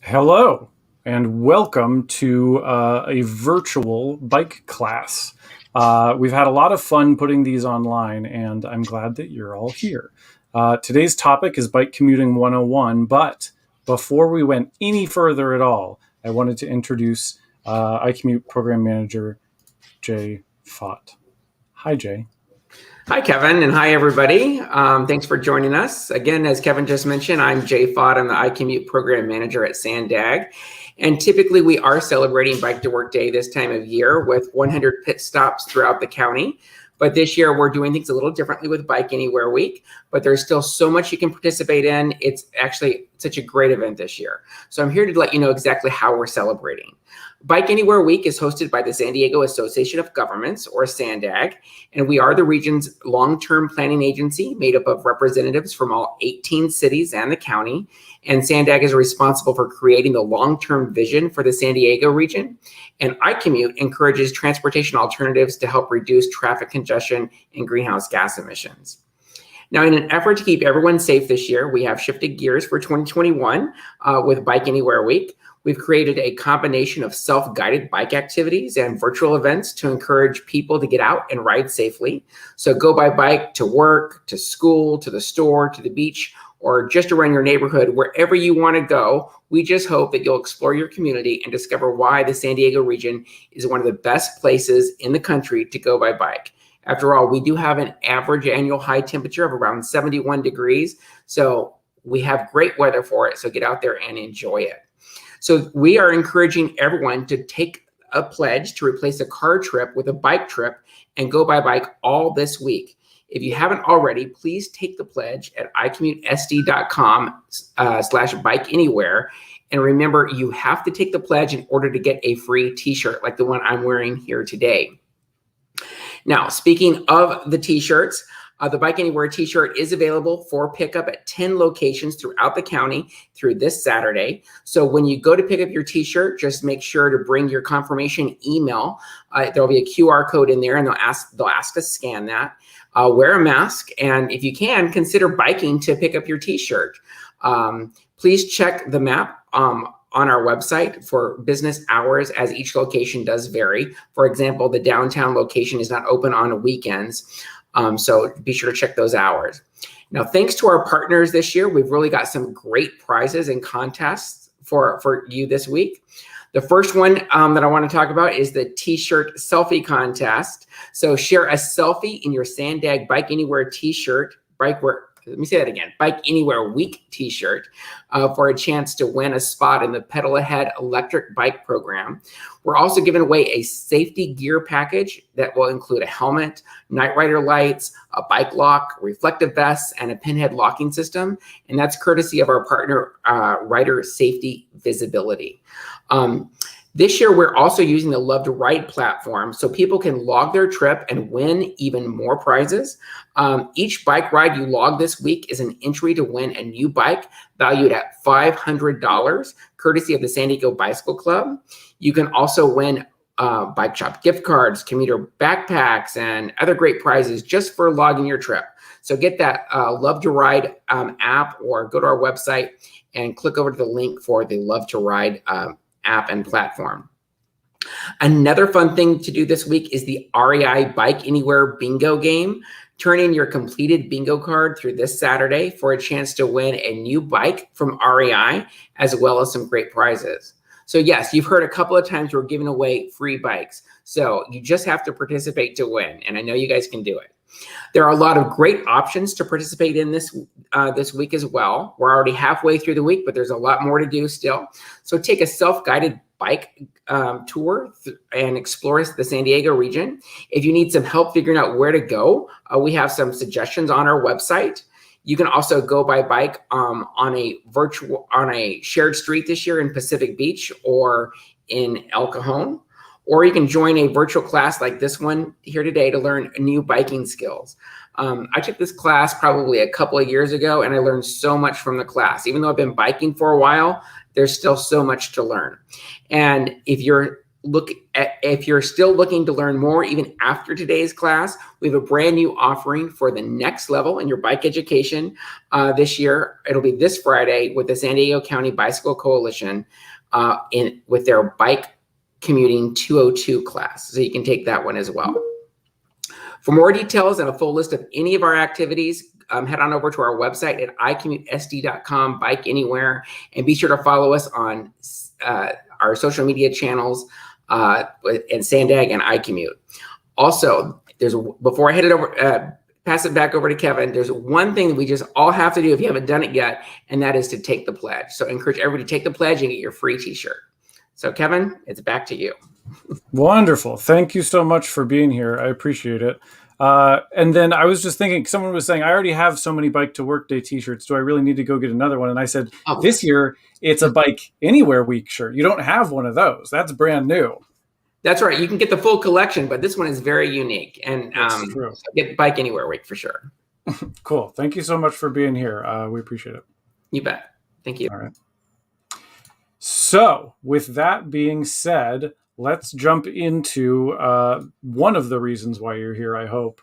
Hello, and welcome to a virtual bike class. We've had a lot of fun putting these online, and I'm glad that you're all here. Today's topic is Bike Commuting 101, but before we went any further at all, I wanted to introduce iCommute Program Manager Jay Fott. Hi, Jay. Hi, Kevin, and hi, everybody. Thanks for joining us. Again, as Kevin just mentioned, I'm Jay Fott. I'm the iCommute Program Manager at SANDAG. And typically, we are celebrating Bike to Work Day this time of year with 100 pit stops throughout the county. But this year, we're doing things a little differently with Bike Anywhere Week. But there's still so much you can participate in. It's actually such a great event this year. So I'm here to let you know exactly how we're celebrating. Bike Anywhere Week is hosted by the San Diego Association of Governments, or SANDAG, and we are the region's long-term planning agency made up of representatives from all 18 cities and the county. And SANDAG is responsible for creating the long-term vision for the San Diego region. And iCommute encourages transportation alternatives to help reduce traffic congestion and greenhouse gas emissions. Now, in an effort to keep everyone safe this year, we have shifted gears for 2021 with Bike Anywhere Week. We've created a combination of self-guided bike activities and virtual events to encourage people to get out and ride safely. So go by bike to work, to school, to the store, to the beach, or just around your neighborhood, wherever you want to go. We just hope that you'll explore your community and discover why the San Diego region is one of the best places in the country to go by bike. After all, we do have an average annual high temperature of around 71 degrees. So we have great weather for it. So get out there and enjoy it. So we are encouraging everyone to take a pledge to replace a car trip with a bike trip and go by bike all this week. If you haven't already, please take the pledge at icommutesd.com/bike anywhere. And remember, you have to take the pledge in order to get a free t-shirt like the one I'm wearing here today. Now, speaking of the t-shirts, the Bike Anywhere t-shirt is available for pickup at 10 locations throughout the county through this Saturday. So when you go to pick up your t-shirt, just make sure to bring your confirmation email. There'll be a QR code in there, and they'll ask to scan that. Wear a mask, and if you can, consider biking to pick up your t-shirt. Please check the map on our website for business hours, as each location does vary. For example, the downtown location is not open on weekends. So be sure to check those hours. Now, thanks to our partners this year, we've really got some great prizes and contests for you this week. The first one that I want to talk about is the t-shirt selfie contest. So share a selfie in your SANDAG Bike Anywhere t-shirt, Bike Anywhere Week t-shirt for a chance to win a spot in the Pedal Ahead electric bike program. We're also giving away a safety gear package that will include a helmet, night rider lights, a bike lock, reflective vests, and a pinhead locking system. And that's courtesy of our partner, Rider Safety Visibility. This year, we're also using the Love to Ride platform so people can log their trip and win even more prizes. Each bike ride you log this week is an entry to win a new bike valued at $500, courtesy of the San Diego Bicycle Club. You can also win bike shop gift cards, commuter backpacks, and other great prizes just for logging your trip. So get that Love to Ride app, or go to our website and click over to the link for the Love to Ride app and platform. Another fun thing to do this week is the REI Bike Anywhere bingo game. Turn in your completed bingo card through this Saturday for a chance to win a new bike from REI, as well as some great prizes. So yes, you've heard a couple of times we're giving away free bikes. So you just have to participate to win, and I know you guys can do it. There are a lot of great options to participate in this week as well. We're already halfway through the week, but there's a lot more to do still. So take a self-guided bike tour and explore the San Diego region. If you need some help figuring out where to go, we have some suggestions on our website. You can also go by bike on a shared street this year in Pacific Beach or in El Cajon. Or you can join a virtual class like this one here today to learn new biking skills. I took this class probably a couple of years ago, and I learned so much from the class. Even though I've been biking for a while, there's still so much to learn. And if you're if you're still looking to learn more, even after today's class, we have a brand new offering for the next level in your bike education this year. It'll be this Friday with the San Diego County Bicycle Coalition with their Bike Commuting 202 class. So you can take that one as well. For more details and a full list of any of our activities, head on over to our website at icommutesd.com, Bike Anywhere, and be sure to follow us on our social media channels and SANDAG and iCommute. Also, before I head it over, pass it back over to Kevin, there's one thing that we just all have to do if you haven't done it yet, and that is to take the pledge. So I encourage everybody to take the pledge and get your free t-shirt. So Kevin, it's back to you. Wonderful. Thank you so much for being here. I appreciate it. And then I was just thinking, someone was saying, I already have so many Bike to Work Day t-shirts. Do I really need to go get another one? And I said, This year, it's a Bike Anywhere Week shirt. You don't have one of those. That's brand new. That's right. You can get the full collection, but this one is very unique. And true. Get Bike Anywhere Week for sure. Cool. Thank you so much for being here. We appreciate it. You bet. Thank you. All right. So with that being said, let's jump into one of the reasons why you're here, I hope.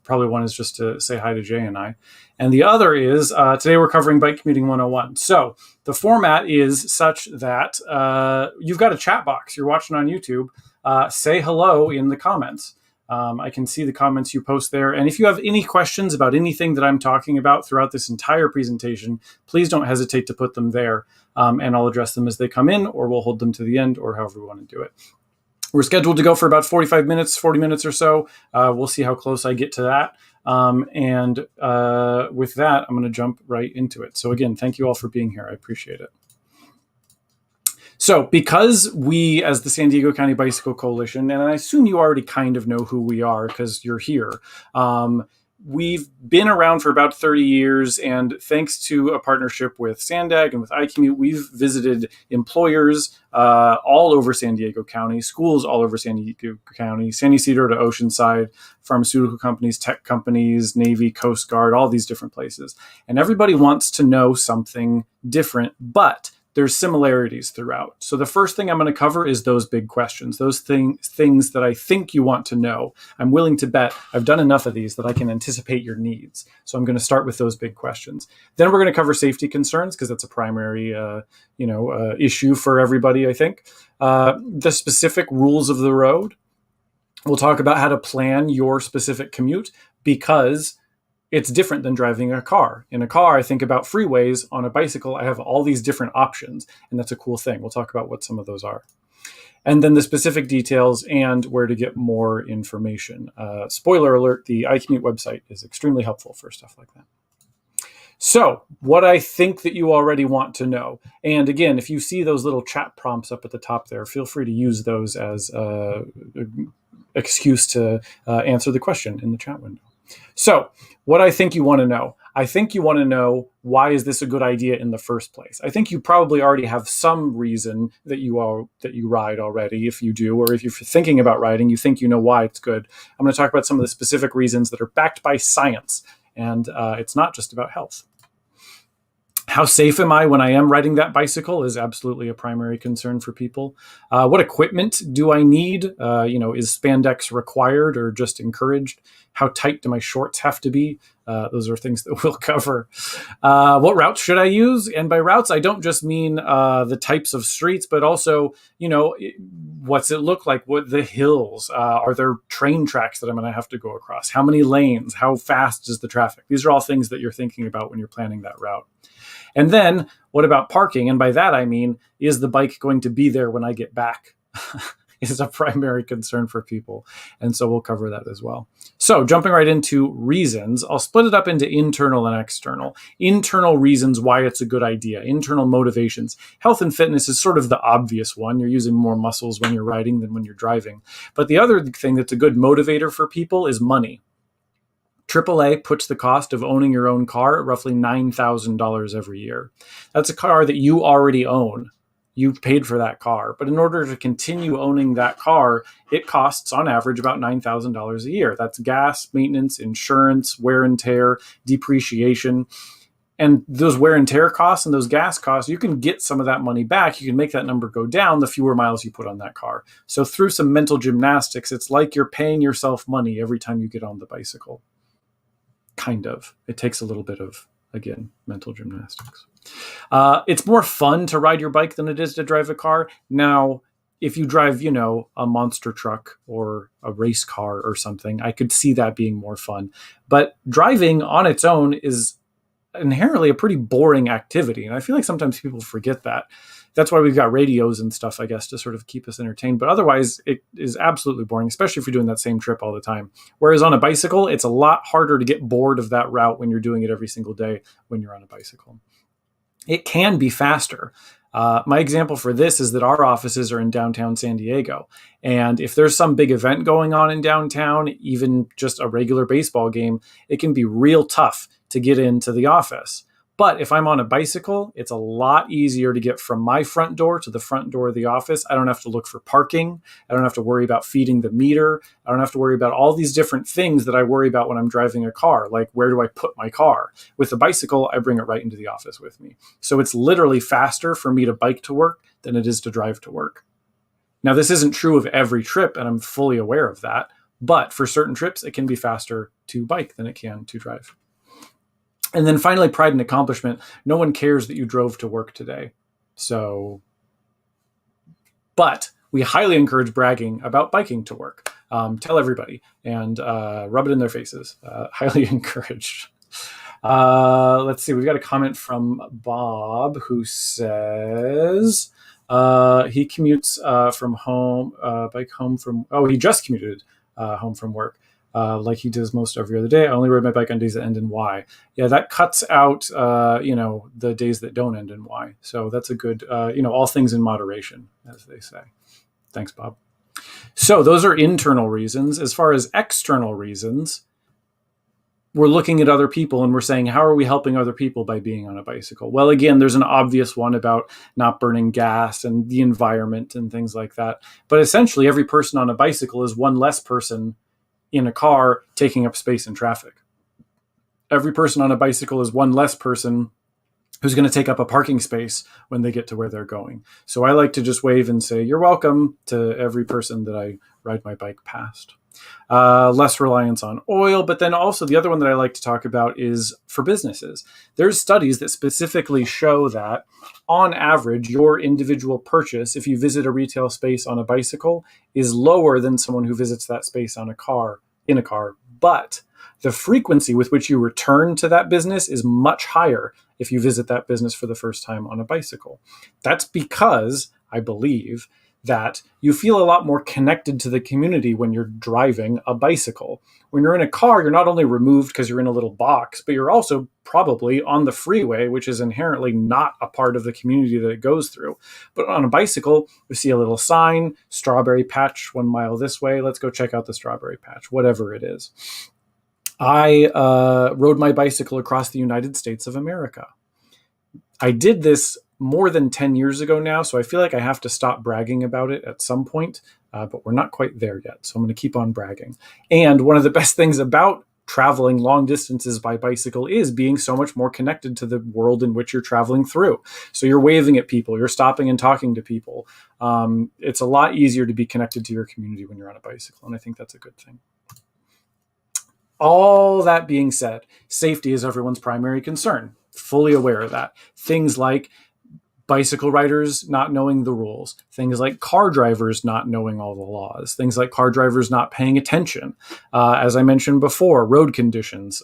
Probably one is just to say hi to Jay and I. And the other is today we're covering Bike Commuting 101. So the format is such that you've got a chat box. You're watching on YouTube. Say hello in the comments. I can see the comments you post there. And if you have any questions about anything that I'm talking about throughout this entire presentation, please don't hesitate to put them there. And I'll address them as they come in, or we'll hold them to the end, or however we want to do it. We're scheduled to go for about 45 minutes, 40 minutes or so. We'll see how close I get to that. And with that, I'm going to jump right into it. So again, thank you all for being here. I appreciate it. So because we, as the San Diego County Bicycle Coalition, and I assume you already kind of know who we are because you're here, we've been around for about 30 years, and thanks to a partnership with SANDAG and with iCommute, we've visited employers all over San Diego County, schools all over San Diego County, San Ysidro to Oceanside, pharmaceutical companies, tech companies, Navy, Coast Guard, all these different places. And everybody wants to know something different, but there's similarities throughout. So the first thing I'm going to cover is those big questions, those things that I think you want to know. I'm willing to bet I've done enough of these that I can anticipate your needs. So I'm going to start with those big questions. Then we're going to cover safety concerns because that's a primary issue for everybody, I think. The specific rules of the road. We'll talk about how to plan your specific commute because it's different than driving a car. In a car, I think about freeways. On a bicycle, I have all these different options, and that's a cool thing. We'll talk about what some of those are. And then the specific details and where to get more information. Spoiler alert, the iCommute website is extremely helpful for stuff like that. So what I think that you already want to know, and again, if you see those little chat prompts up at the top there, feel free to use those as an excuse to answer the question in the chat window. So what I think you want to know, I think you want to know, why is this a good idea in the first place? I think you probably already have some reason that you ride already. If you do, or if you're thinking about riding, you think you know why it's good. I'm going to talk about some of the specific reasons that are backed by science, and it's not just about health. How safe am I when I am riding that bicycle is absolutely a primary concern for people. What equipment do I need? Is spandex required or just encouraged? How tight do my shorts have to be? Those are things that we'll cover. What routes should I use? And by routes, I don't just mean the types of streets, but also, what's it look like? What the hills? Are there train tracks that I'm going to have to go across? How many lanes? How fast is the traffic? These are all things that you're thinking about when you're planning that route. And then what about parking? And by that, I mean, is the bike going to be there when I get back? Is a primary concern for people. And so we'll cover that as well. So jumping right into reasons, I'll split it up into internal and external. Internal reasons why it's a good idea, internal motivations. Health and fitness is sort of the obvious one. You're using more muscles when you're riding than when you're driving. But the other thing that's a good motivator for people is money. AAA puts the cost of owning your own car at roughly $9,000 every year. That's a car that you already own. You paid for that car. But in order to continue owning that car, it costs on average about $9,000 a year. That's gas, maintenance, insurance, wear and tear, depreciation. And those wear and tear costs and those gas costs, you can get some of that money back. You can make that number go down the fewer miles you put on that car. So through some mental gymnastics, it's like you're paying yourself money every time you get on the bicycle. Kind of. It takes a little bit of, again, mental gymnastics. It's more fun to ride your bike than it is to drive a car. Now, if you drive, a monster truck or a race car or something, I could see that being more fun. But driving on its own is inherently a pretty boring activity. And I feel like sometimes people forget that. That's why we've got radios and stuff, I guess, to sort of keep us entertained. But otherwise, it is absolutely boring, especially if you're doing that same trip all the time. Whereas on a bicycle, it's a lot harder to get bored of that route when you're doing it every single day when you're on a bicycle. It can be faster. My example for this is that our offices are in downtown San Diego. And if there's some big event going on in downtown, even just a regular baseball game, it can be real tough to get into the office. But if I'm on a bicycle, it's a lot easier to get from my front door to the front door of the office. I don't have to look for parking. I don't have to worry about feeding the meter. I don't have to worry about all these different things that I worry about when I'm driving a car, like where do I put my car? With the bicycle, I bring it right into the office with me. So it's literally faster for me to bike to work than it is to drive to work. Now, this isn't true of every trip, and I'm fully aware of that. But for certain trips, it can be faster to bike than it can to drive. And then finally, pride and accomplishment. No one cares that you drove to work today. But we highly encourage bragging about biking to work. Tell everybody and rub it in their faces. Highly encouraged. Let's see. We've got a comment from Bob who says he commutes from home, bike home from, he just commuted home from work. Like he does most every other day. I only ride my bike on days that end in Y. Yeah, that cuts out, the days that don't end in Y. So that's a good, all things in moderation, as they say. Thanks, Bob. So those are internal reasons. As far as external reasons, we're looking at other people and we're saying, how are we helping other people by being on a bicycle? Well, again, there's an obvious one about not burning gas and the environment and things like that. But essentially, every person on a bicycle is one less person in a car taking up space in traffic. Every person on a bicycle is one less person who's going to take up a parking space when they get to where they're going. So I like to just wave and say, you're welcome to every person that I ride my bike past. Less reliance on oil, but then also the other one that I like to talk about is for businesses. There's studies that specifically show that on average, your individual purchase, if you visit a retail space on a bicycle, is lower than someone who visits that space in a car, but the frequency with which you return to that business is much higher if you visit that business for the first time on a bicycle. That's because, I believe, that you feel a lot more connected to the community when you're driving a bicycle. When you're in a car, you're not only removed because you're in a little box, but you're also probably on the freeway, which is inherently not a part of the community that it goes through. But on a bicycle, you see a little sign, strawberry patch 1 mile this way. Let's go check out the strawberry patch, whatever it is. I rode my bicycle across the United States of America. I did this more than 10 years ago now, so I feel like I have to stop bragging about it at some point, but we're not quite there yet, so I'm going to keep on bragging. And one of the best things about traveling long distances by bicycle is being so much more connected to the world in which you're traveling through. So you're waving at people, you're stopping and talking to people. It's a lot easier to be connected to your community when you're on a bicycle, and I think that's a good thing. All that being said, safety is everyone's primary concern. Fully aware of that. Things like bicycle riders not knowing the rules, things like car drivers not knowing all the laws, things like car drivers not paying attention. As I mentioned before, road conditions,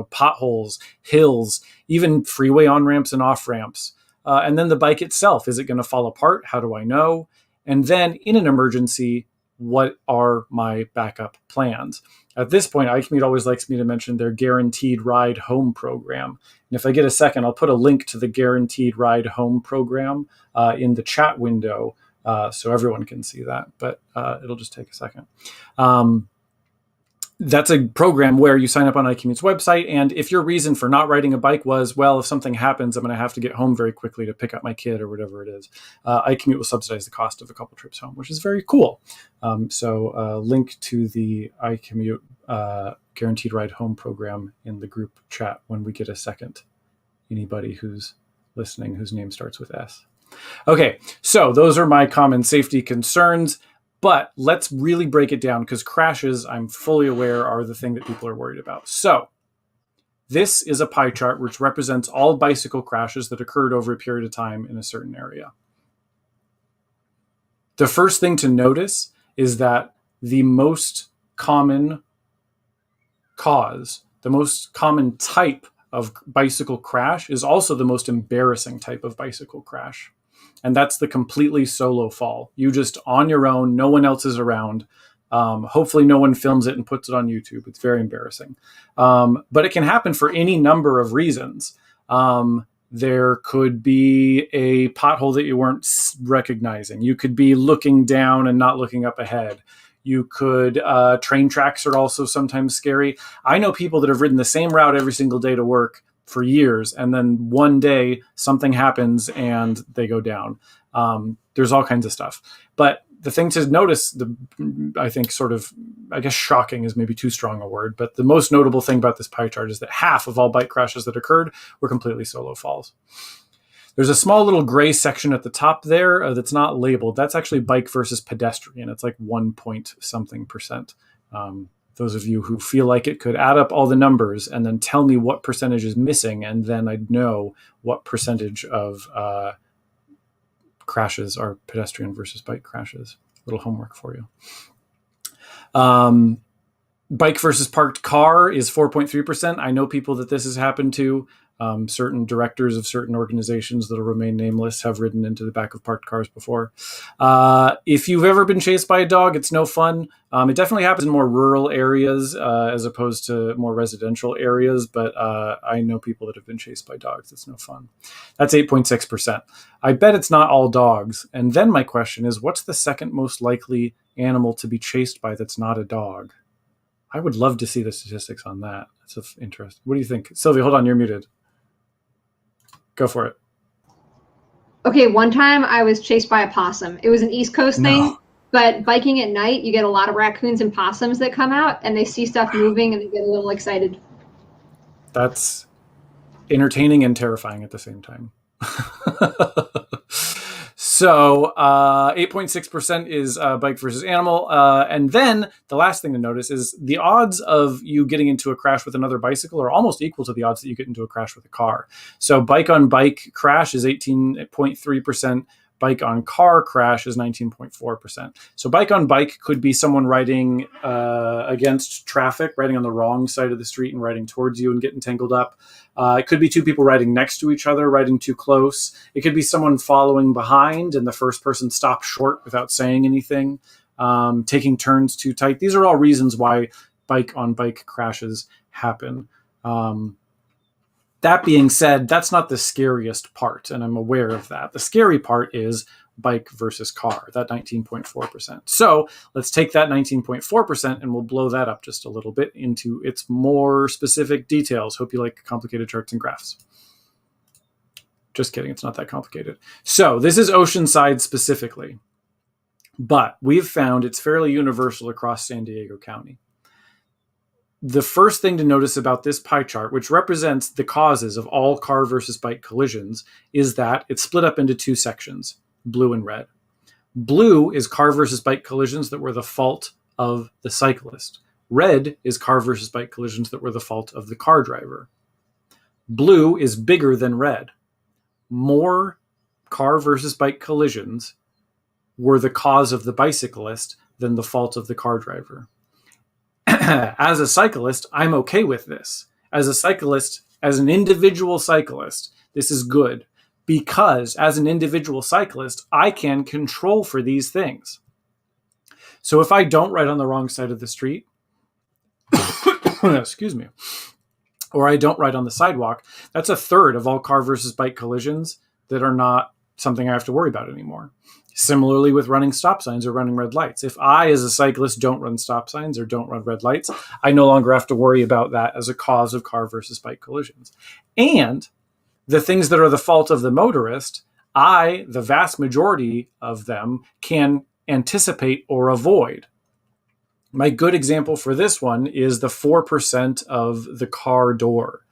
potholes, hills, even freeway on-ramps and off-ramps. And then the bike itself, is it going to fall apart? How do I know? And then in an emergency, what are my backup plans? At this point, iCommute always likes me to mention their Guaranteed Ride Home program. And if I get a second, I'll put a link to the Guaranteed Ride Home program in the chat window so everyone can see that, but it'll just take a second. That's a program where you sign up on iCommute's website, and if your reason for not riding a bike was, well, if something happens, I'm going to have to get home very quickly to pick up my kid or whatever it is, iCommute will subsidize the cost of a couple trips home, which is very cool. So link to the iCommute Guaranteed Ride Home program in the group chat when we get a second. anybody who's listening whose name starts with S. Okay, so those are my common safety concerns, but let's really break it down because crashes, I'm fully aware, are the thing that people are worried about. So this is a pie chart which represents all bicycle crashes that occurred over a period of time in a certain area. The first thing to notice is that the most common cause, the most common type of bicycle crash is also the most embarrassing type of bicycle crash. And that's the completely solo fall. You just on your own, no one else is around. Hopefully no one films it and puts it on YouTube. It's very embarrassing. But it can happen for any number of reasons. There could be a pothole that you weren't recognizing. You could be looking down and not looking up ahead. You could, train tracks are also sometimes scary. I know people that have ridden the same route every single day to work for years, and then one day something happens and they go down. There's all kinds of stuff. But the thing to notice, I think I guess shocking is maybe too strong a word, but the most notable thing about this pie chart is that half of all bike crashes that occurred were completely solo falls. There's a small little gray section at the top there that's not labeled. That's actually bike versus pedestrian. It's like 1 point something percent. Those of you who feel like it could add up all the numbers and then tell me what percentage is missing, and then I'd know what percentage of crashes are pedestrian versus bike crashes. A little homework for you. Bike versus parked car is 4.3%. I know people that this has happened to. Certain directors of certain organizations that will remain nameless have ridden into the back of parked cars before. If you've ever been chased by a dog, it's no fun. It definitely happens in more rural areas as opposed to more residential areas, but I know people that have been chased by dogs. It's no fun. That's 8.6%. I bet it's not all dogs. And then my question is, what's the second most likely animal to be chased by that's not a dog? I would love to see the statistics on that. That's interesting. What do you think? Sylvia, hold on, you're muted. Go for it. Okay, one time I was chased by a possum. It was an East Coast thing, but biking at night, you get a lot of raccoons and possums that come out, and they see stuff moving, and they get a little excited. That's entertaining and terrifying at the same time. So 8.6% is bike versus animal. And then the last thing to notice is the odds of you getting into a crash with another bicycle are almost equal to the odds that you get into a crash with a car. So bike on bike crash is 18.3%. Bike on car crash is 19.4%. So bike on bike could be someone riding against traffic, riding on the wrong side of the street and riding towards you and getting tangled up. It could be two people riding next to each other, riding too close. It could be someone following behind and the first person stops short without saying anything, taking turns too tight. These are all reasons why bike on bike crashes happen. That being said, that's not the scariest part, and I'm aware of that. The scary part is bike versus car, that 19.4%. So let's take that 19.4% and we'll blow that up just a little bit into its more specific details. Hope you like complicated charts and graphs. Just kidding, it's not that complicated. So this is Oceanside specifically, but we've found it's fairly universal across San Diego County. The first thing to notice about this pie chart, which represents the causes of all car versus bike collisions, is that it's split up into two sections, blue and red. Blue is car versus bike collisions that were the fault of the cyclist. Red is car versus bike collisions that were the fault of the car driver. Blue is bigger than red. More car versus bike collisions were the cause of the bicyclist than the fault of the car driver. As a cyclist, I'm okay with this. As a cyclist, as an individual cyclist, this is good because as an individual cyclist, I can control for these things. So if I don't ride on the wrong side of the street, excuse me, or I don't ride on the sidewalk, that's a third of all car versus bike collisions that are not something I have to worry about anymore. Similarly with running stop signs or running red lights. If I, as a cyclist, don't run stop signs or don't run red lights, I no longer have to worry about that as a cause of car versus bike collisions. And the things that are the fault of the motorist, the vast majority of them, can anticipate or avoid. My good example for this one is the 4% of the car door.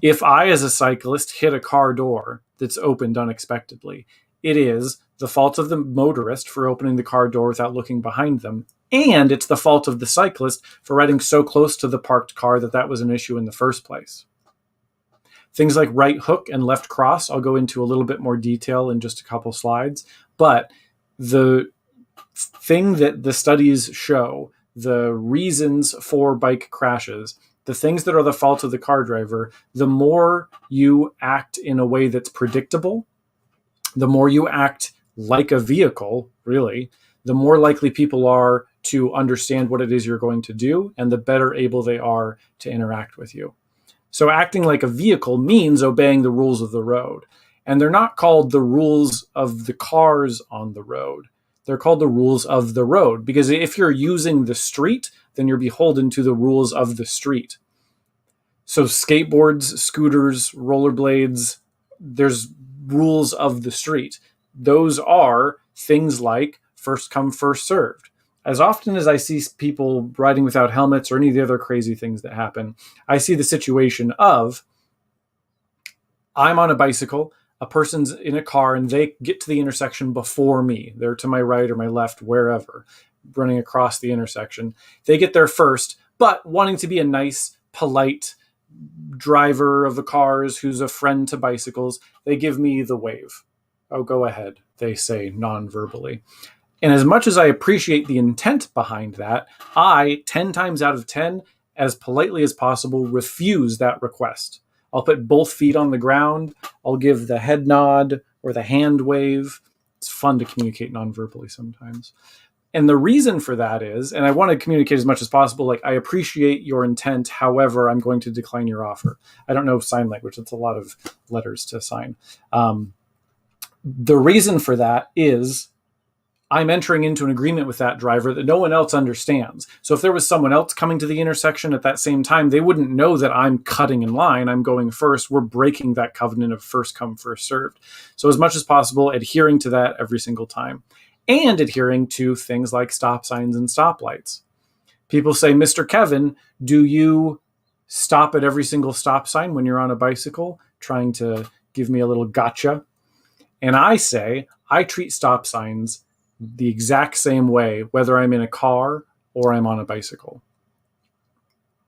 If I, as a cyclist, hit a car door that's opened unexpectedly, it is the fault of the motorist for opening the car door without looking behind them. And it's the fault of the cyclist for riding so close to the parked car that was an issue in the first place. Things like right hook and left cross, I'll go into a little bit more detail in just a couple slides. But the thing that the studies show, the reasons for bike crashes, the things that are the fault of the car driver, the more you act in a way that's predictable, the more you act like a vehicle, really, the more likely people are to understand what it is you're going to do, and the better able they are to interact with you. So acting like a vehicle means obeying the rules of the road. And they're not called the rules of the cars on the road. They're called the rules of the road, because if you're using the street, then you're beholden to the rules of the street. So skateboards, scooters, rollerblades, there's rules of the street. Those are things like first come, first served. As often as I see people riding without helmets or any of the other crazy things that happen, I see the situation of, I'm on a bicycle, a person's in a car, and they get to the intersection before me. They're to my right or my left, wherever, running across the intersection. They get there first, but wanting to be a nice, polite driver of the cars who's a friend to bicycles, they give me the wave. Oh, go ahead, they say non-verbally. And as much as I appreciate the intent behind that, I, 10 times out of 10, as politely as possible, refuse that request. I'll put both feet on the ground. I'll give the head nod or the hand wave. It's fun to communicate non-verbally sometimes. And the reason for that is, and I want to communicate as much as possible, like, I appreciate your intent, however, I'm going to decline your offer. I don't know sign language. It's a lot of letters to sign. The reason for that is I'm entering into an agreement with that driver that no one else understands. So if there was someone else coming to the intersection at that same time, they wouldn't know that I'm cutting in line. I'm going first. We're breaking that covenant of first come, first served. So as much as possible, adhering to that every single time, and adhering to things like stop signs and stoplights. People say, Mr. Kevin, do you stop at every single stop sign when you're on a bicycle, trying to give me a little gotcha? And I say, I treat stop signs the exact same way, whether I'm in a car or I'm on a bicycle.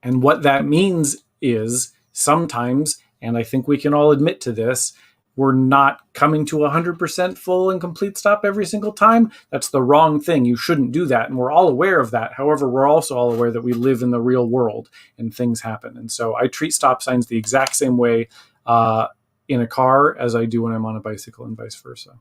And what that means is sometimes, and I think we can all admit to this, we're not coming to 100% full and complete stop every single time. That's the wrong thing. You shouldn't do that. And we're all aware of that. However, we're also all aware that we live in the real world and things happen. And so I treat stop signs the exact same way in a car as I do when I'm on a bicycle, and vice versa.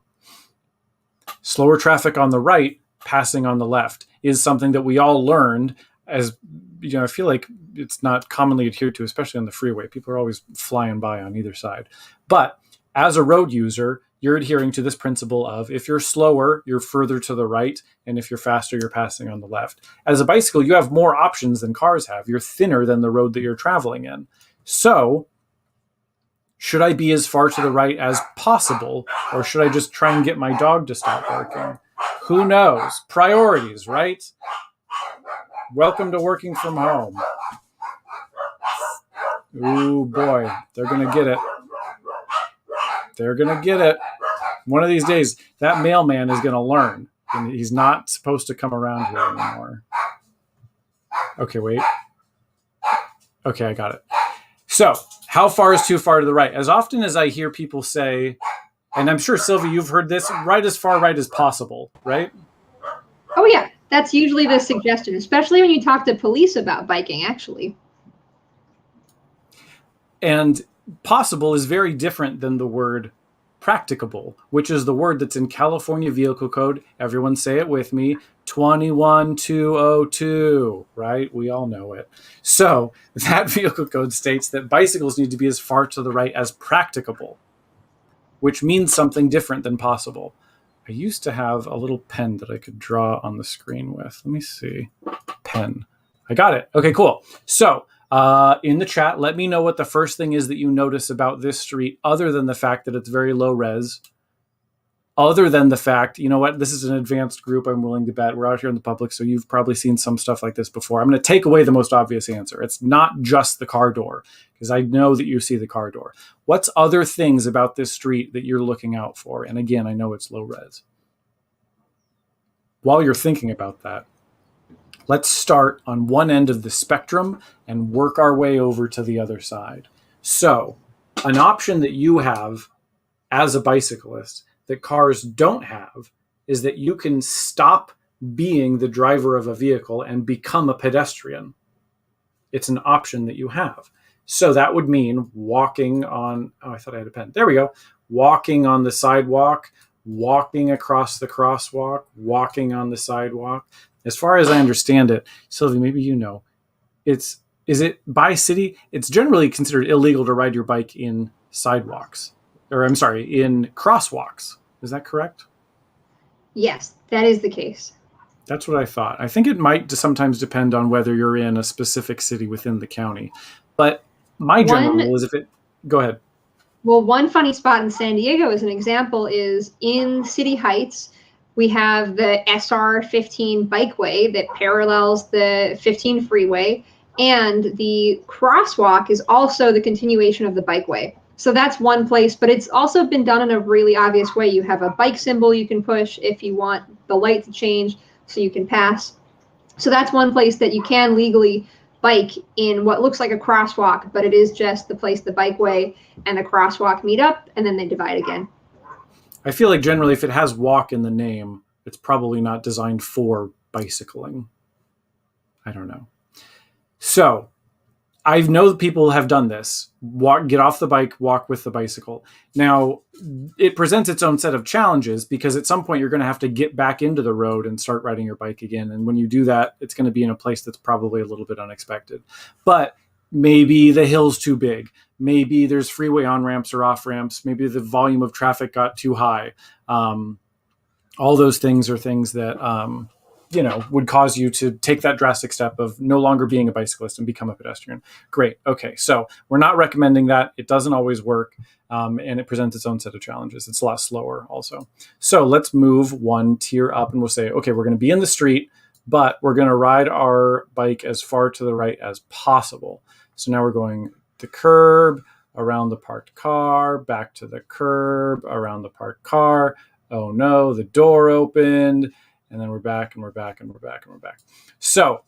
Slower traffic on the right, passing on the left, is something that we all learned. As you know, I feel like it's not commonly adhered to, especially on the freeway. People are always flying by on either side. But as a road user, you're adhering to this principle of, if you're slower, you're further to the right, and if you're faster, you're passing on the left. As a bicycle, you have more options than cars have. You're thinner than the road that you're traveling in. So should I be as far to the right as possible, or should I just try and get my dog to stop barking? Who knows? Priorities, right? Welcome to working from home. Ooh, boy, they're going to get it. They're going to get it. One of these days, that mailman is going to learn. And he's not supposed to come around here anymore. Okay, wait. Okay, I got it. So, how far is too far to the right? As often as I hear people say, and I'm sure, Sylvie, you've heard this, right as far right as possible, right? Oh, yeah. That's usually the suggestion, especially when you talk to police about biking, actually. And possible is very different than the word practicable, which is the word that's in California Vehicle Code. Everyone say it with me. 21202, right? We all know it. So that vehicle code states that bicycles need to be as far to the right as practicable, which means something different than possible. I used to have a little pen that I could draw on the screen with. Let me see. Pen. I got it. Okay, cool. So in the chat, let me know what the first thing is that you notice about this street, other than the fact that it's very low res. other than the fact, you know what, this is an advanced group, I'm willing to bet. We're out here in the public, so you've probably seen some stuff like this before. I'm going to take away the most obvious answer. It's not just the car door, because I know that you see the car door. What's other things about this street that you're looking out for? And again, I know it's low res. While you're thinking about that, let's start on one end of the spectrum and work our way over to the other side. So, an option that you have as a bicyclist that cars don't have is that you can stop being the driver of a vehicle and become a pedestrian. It's an option that you have. So that would mean walking on, oh, I thought I had a pen. There we go. Walking on the sidewalk, walking across the crosswalk, walking on the sidewalk. As far as I understand it, Sylvie, maybe you know, is it by city? It's generally considered illegal to ride your bike in sidewalks. Or I'm sorry, in crosswalks. Is that correct? Yes, that is the case. That's what I thought. I think it might sometimes depend on whether you're in a specific city within the county. But my general rule is go ahead. Well, one funny spot in San Diego as an example is in City Heights, we have the SR15 bikeway that parallels the 15 freeway, and the crosswalk is also the continuation of the bikeway. So that's one place, but it's also been done in a really obvious way. You have a bike symbol you can push if you want the light to change so you can pass. So that's one place that you can legally bike in what looks like a crosswalk, but it is just the place the bikeway and the crosswalk meet up, and then they divide again. I feel like generally if it has walk in the name, it's probably not designed for bicycling. I don't know. So I know that people have done this. Get off the bike, walk with the bicycle. Now, it presents its own set of challenges because at some point you're going to have to get back into the road and start riding your bike again. And when you do that, it's going to be in a place that's probably a little bit unexpected. But maybe the hill's too big. Maybe there's freeway on-ramps or off-ramps. Maybe the volume of traffic got too high. All those things are things that would cause you to take that drastic step of no longer being a bicyclist and become a pedestrian. Great. Okay. So we're not recommending that. It doesn't always work. And it presents its own set of challenges. It's a lot slower also. So let's move one tier up and we'll say, okay, we're going to be in the street, but we're going to ride our bike as far to the right as possible. So now we're going the curb, around the parked car, back to the curb, around the parked car. Oh no, the door opened. And then we're back and we're back and we're back and we're back. So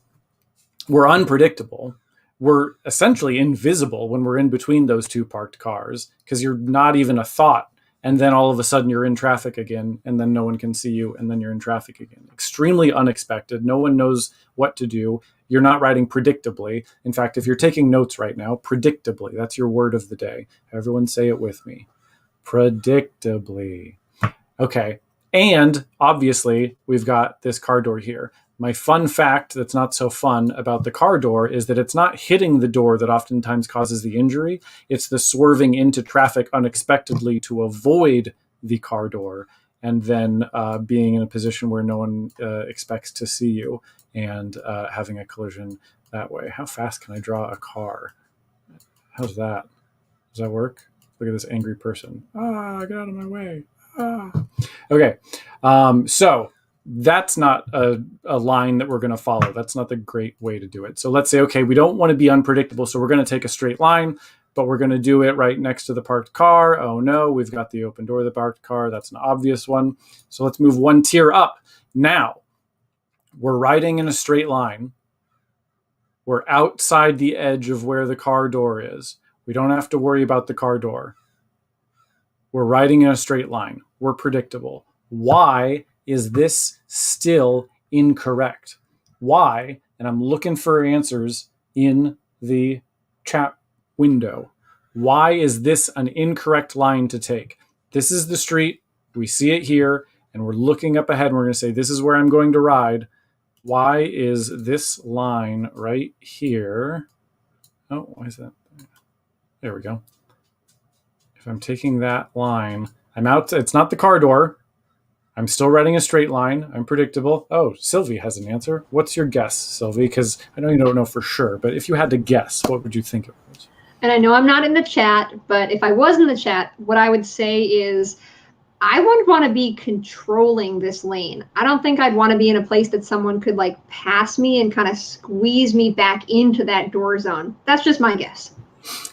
we're unpredictable. We're essentially invisible when we're in between those two parked cars because you're not even a thought. And then all of a sudden you're in traffic again and then no one can see you and then you're in traffic again. Extremely unexpected. No one knows what to do. You're not riding predictably. In fact, if you're taking notes right now, predictably, that's your word of the day. Everyone say it with me. Predictably. Okay. And obviously, we've got this car door here. My fun fact that's not so fun about the car door is that it's not hitting the door that oftentimes causes the injury. It's the swerving into traffic unexpectedly to avoid the car door and then being in a position where no one expects to see you and having a collision that way. How fast can I draw a car? How's that? Does that work? Look at this angry person. Get out of my way. Okay. So that's not a line that we're going to follow. That's not the great way to do it. So let's say, okay, we don't want to be unpredictable. So we're going to take a straight line, but we're going to do it right next to the parked car. Oh no, we've got the open door of the parked car. That's an obvious one. So let's move one tier up. Now we're riding in a straight line. We're outside the edge of where the car door is. We don't have to worry about the car door. We're riding in a straight line. We're predictable. Why is this still incorrect? Why? And I'm looking for answers in the chat window. Why is this an incorrect line to take? This is the street. We see it here, and we're looking up ahead, and we're going to say, this is where I'm going to ride. Why is this line right here? Oh, why is that? There we go. If I'm taking that line, I'm out. It's not the car door. I'm still riding a straight line. I'm predictable. Oh, Sylvie has an answer. What's your guess, Sylvie? Because I know you don't know for sure, but if you had to guess, what would you think it was? And I know I'm not in the chat, but if I was in the chat, what I would say is I wouldn't want to be controlling this lane. I don't think I'd want to be in a place that someone could like pass me and kind of squeeze me back into that door zone. That's just my guess.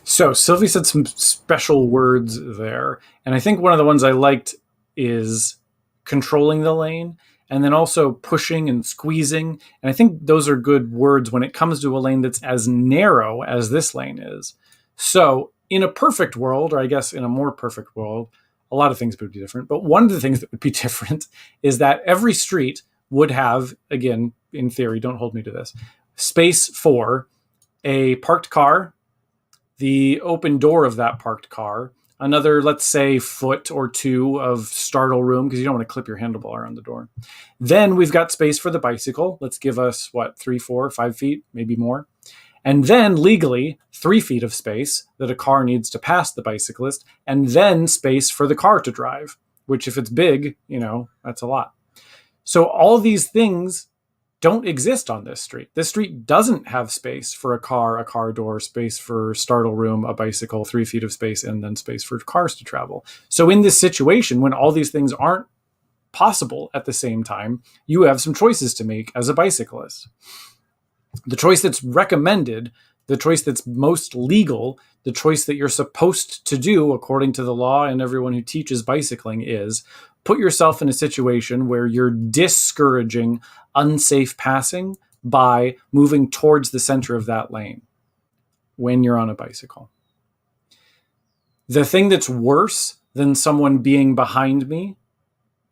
So Sylvie said some special words there. And I think one of the ones I liked is controlling the lane, and then also pushing and squeezing. And I think those are good words when it comes to a lane that's as narrow as this lane is. So in a perfect world, or I guess in a more perfect world, a lot of things would be different. But one of the things that would be different is that every street would have, again, in theory, don't hold me to this, space for a parked car, the open door of that parked car, another, let's say, foot or two of startle room, because you don't want to clip your handlebar on the door. Then we've got space for the bicycle. Let's give us, 3, 4, 5 feet, maybe more. And then legally 3 feet of space that a car needs to pass the bicyclist, and then space for the car to drive, which if it's big, that's a lot. So all these things don't exist on this street. This street doesn't have space for a car door, space for startle room, a bicycle, 3 feet of space, and then space for cars to travel. So in this situation, when all these things aren't possible at the same time, you have some choices to make as a bicyclist. The choice that's recommended, the choice that's most legal, the choice that you're supposed to do according to the law and everyone who teaches bicycling is put yourself in a situation where you're discouraging unsafe passing by moving towards the center of that lane when you're on a bicycle. The thing that's worse than someone being behind me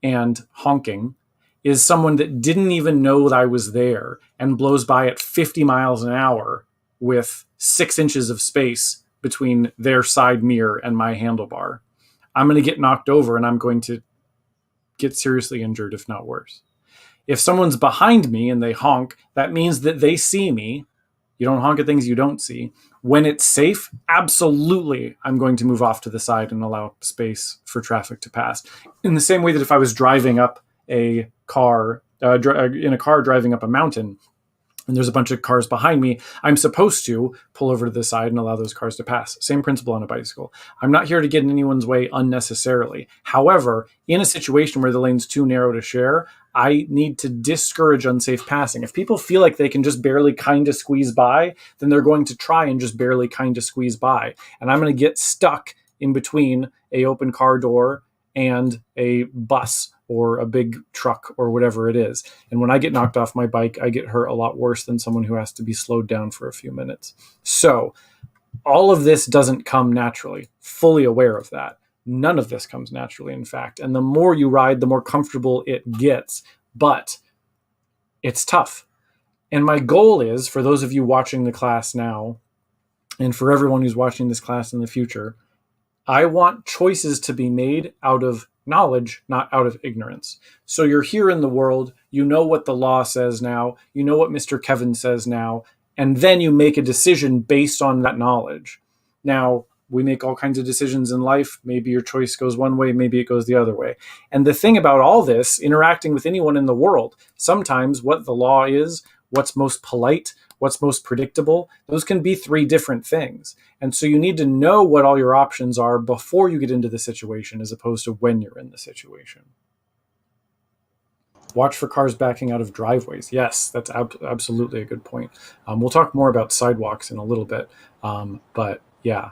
and honking is someone that didn't even know that I was there and blows by at 50 miles an hour with 6 inches of space between their side mirror and my handlebar. I'm going to get knocked over and I'm going to get seriously injured, if not worse. If someone's behind me and they honk, that means that they see me. You don't honk at things you don't see. When it's safe, absolutely, I'm going to move off to the side and allow space for traffic to pass. In the same way that if I was driving up a car, in a car driving up a mountain, and there's a bunch of cars behind me, I'm supposed to pull over to the side and allow those cars to pass. Same principle on a bicycle. I'm not here to get in anyone's way unnecessarily. However, in a situation where the lane's too narrow to share, I need to discourage unsafe passing. If people feel like they can just barely kind of squeeze by, then they're going to try and just barely kind of squeeze by. And I'm going to get stuck in between a open car door and a bus or a big truck or whatever it is. And when I get knocked off my bike, I get hurt a lot worse than someone who has to be slowed down for a few minutes. So all of this doesn't come naturally, fully aware of that. None of this comes naturally, in fact. And the more you ride, the more comfortable it gets. But it's tough. And my goal is, for those of you watching the class now, and for everyone who's watching this class in the future, I want choices to be made out of knowledge, not out of ignorance. So you're here in the world, you know what the law says now, you know what Mr. Kevin says now, and then you make a decision based on that knowledge. Now, we make all kinds of decisions in life. Maybe your choice goes one way, maybe it goes the other way. And the thing about all this, interacting with anyone in the world, sometimes what the law is, what's most polite, what's most predictable, those can be 3 different things. And so you need to know what all your options are before you get into the situation, as opposed to when you're in the situation. Watch for cars backing out of driveways. Yes, that's absolutely a good point. We'll talk more about sidewalks in a little bit. But yeah,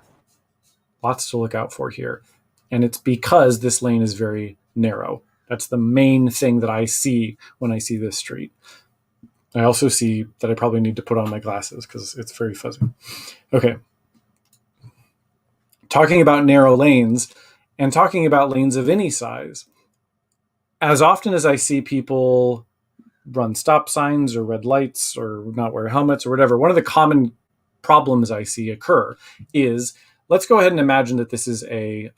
lots to look out for here. And it's because this lane is very narrow. That's the main thing that I see when I see this street. I also see that I probably need to put on my glasses because it's very fuzzy. Okay. Talking about narrow lanes and talking about lanes of any size. As often as I see people run stop signs or red lights or not wear helmets or whatever, one of the common problems I see occur is, let's go ahead and imagine that this is a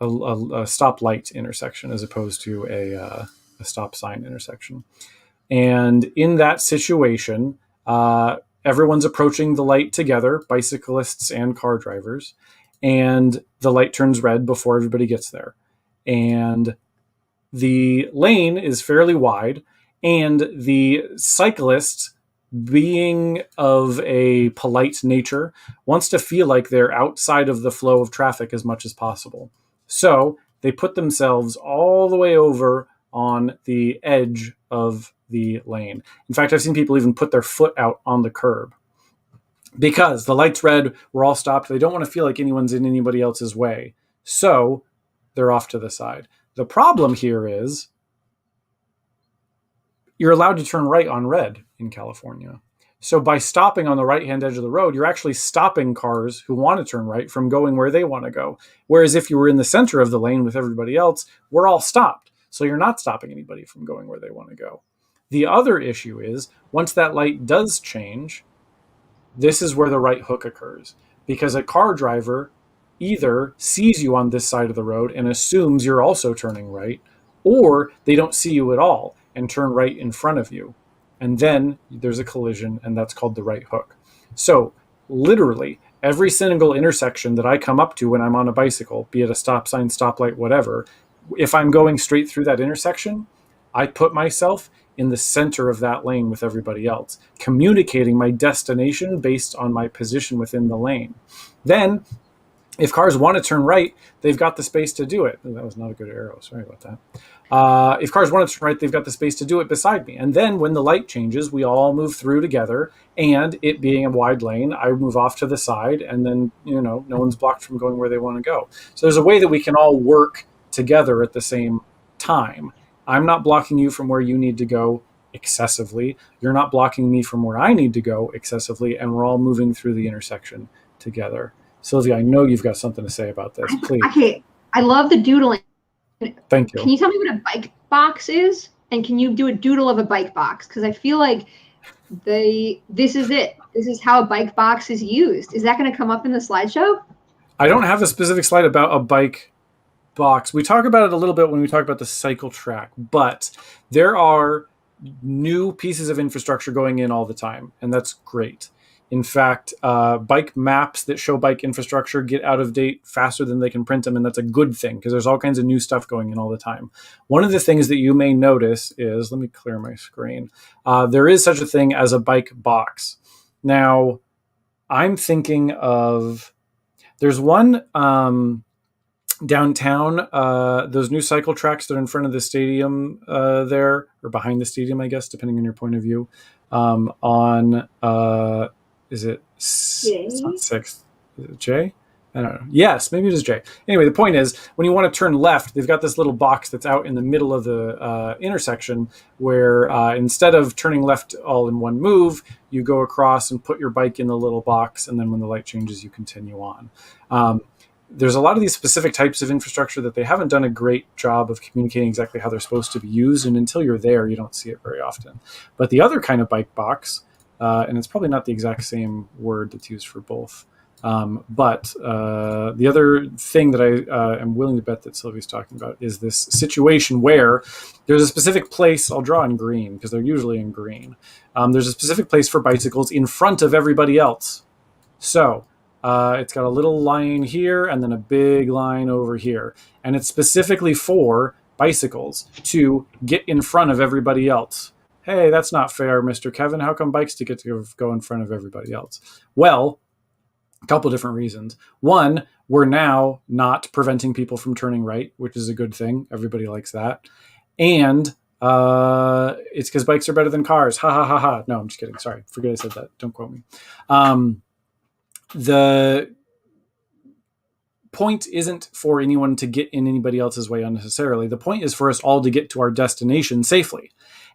stoplight intersection as opposed to a stop sign intersection. And in that situation, everyone's approaching the light together, bicyclists and car drivers, and the light turns red before everybody gets there. And the lane is fairly wide, and the cyclist, being of a polite nature, wants to feel like they're outside of the flow of traffic as much as possible. So they put themselves all the way over on the edge of the lane. In fact, I've seen people even put their foot out on the curb because the light's red, we're all stopped. They don't want to feel like anyone's in anybody else's way. So they're off to the side. The problem here is you're allowed to turn right on red in California. So by stopping on the right-hand edge of the road, you're actually stopping cars who want to turn right from going where they want to go. Whereas if you were in the center of the lane with everybody else, we're all stopped. So you're not stopping anybody from going where they want to go. The other issue is once that light does change, this is where the right hook occurs, because a car driver either sees you on this side of the road and assumes you're also turning right, or they don't see you at all and turn right in front of you. And then there's a collision, and that's called the right hook. So literally every single intersection that I come up to when I'm on a bicycle, be it a stop sign, stoplight, whatever, if I'm going straight through that intersection, I put myself in the center of that lane with everybody else, communicating my destination based on my position within the lane. Then if cars want to turn right, they've got the space to do it. That was not a good arrow. Sorry about that. If cars want to turn right, they've got the space to do it beside me. And then when the light changes, we all move through together. And it being a wide lane, I move off to the side. And then, no one's blocked from going where they want to go. So there's a way that we can all work together at the same time. I'm not blocking you from where you need to go excessively. You're not blocking me from where I need to go excessively. And we're all moving through the intersection together. Sylvia, I know you've got something to say about this. Please. Okay, I love the doodling. Thank you. Can you tell me what a bike box is? And can you do a doodle of a bike box? Because I feel like this is it. This is how a bike box is used. Is that going to come up in the slideshow? I don't have a specific slide about a bike box. We talk about it a little bit when we talk about the cycle track, but there are new pieces of infrastructure going in all the time, and that's great. In fact, bike maps that show bike infrastructure get out of date faster than they can print them, and that's a good thing because there's all kinds of new stuff going in all the time. One of the things that you may notice is, let me clear my screen, there is such a thing as a bike box. Now, I'm thinking of, there's one downtown, those new cycle tracks that are in front of the stadium there, or behind the stadium, I guess, depending on your point of view, on... is it it's not 6th? Is it J? I don't know. Yes, maybe it is J. Anyway, the point is, when you want to turn left, they've got this little box that's out in the middle of the intersection where instead of turning left all in one move, you go across and put your bike in the little box, and then when the light changes, you continue on. There's a lot of these specific types of infrastructure that they haven't done a great job of communicating exactly how they're supposed to be used, and until you're there, you don't see it very often. But the other kind of bike box, and it's probably not the exact same word that's used for both. But the other thing that I am willing to bet that Sylvia's talking about is this situation where there's a specific place, I'll draw in green because they're usually in green. There's a specific place for bicycles in front of everybody else. So it's got a little line here and then a big line over here. And it's specifically for bicycles to get in front of everybody else. Hey, that's not fair, Mr. Kevin. How come bikes get to go in front of everybody else? Well, a couple different reasons. One, we're now not preventing people from turning right, which is a good thing. Everybody likes that. And it's because bikes are better than cars. Ha, ha, ha, ha. No, I'm just kidding. Sorry. Forget I said that. Don't quote me. The point isn't for anyone to get in anybody else's way unnecessarily. The point is for us all to get to our destination safely.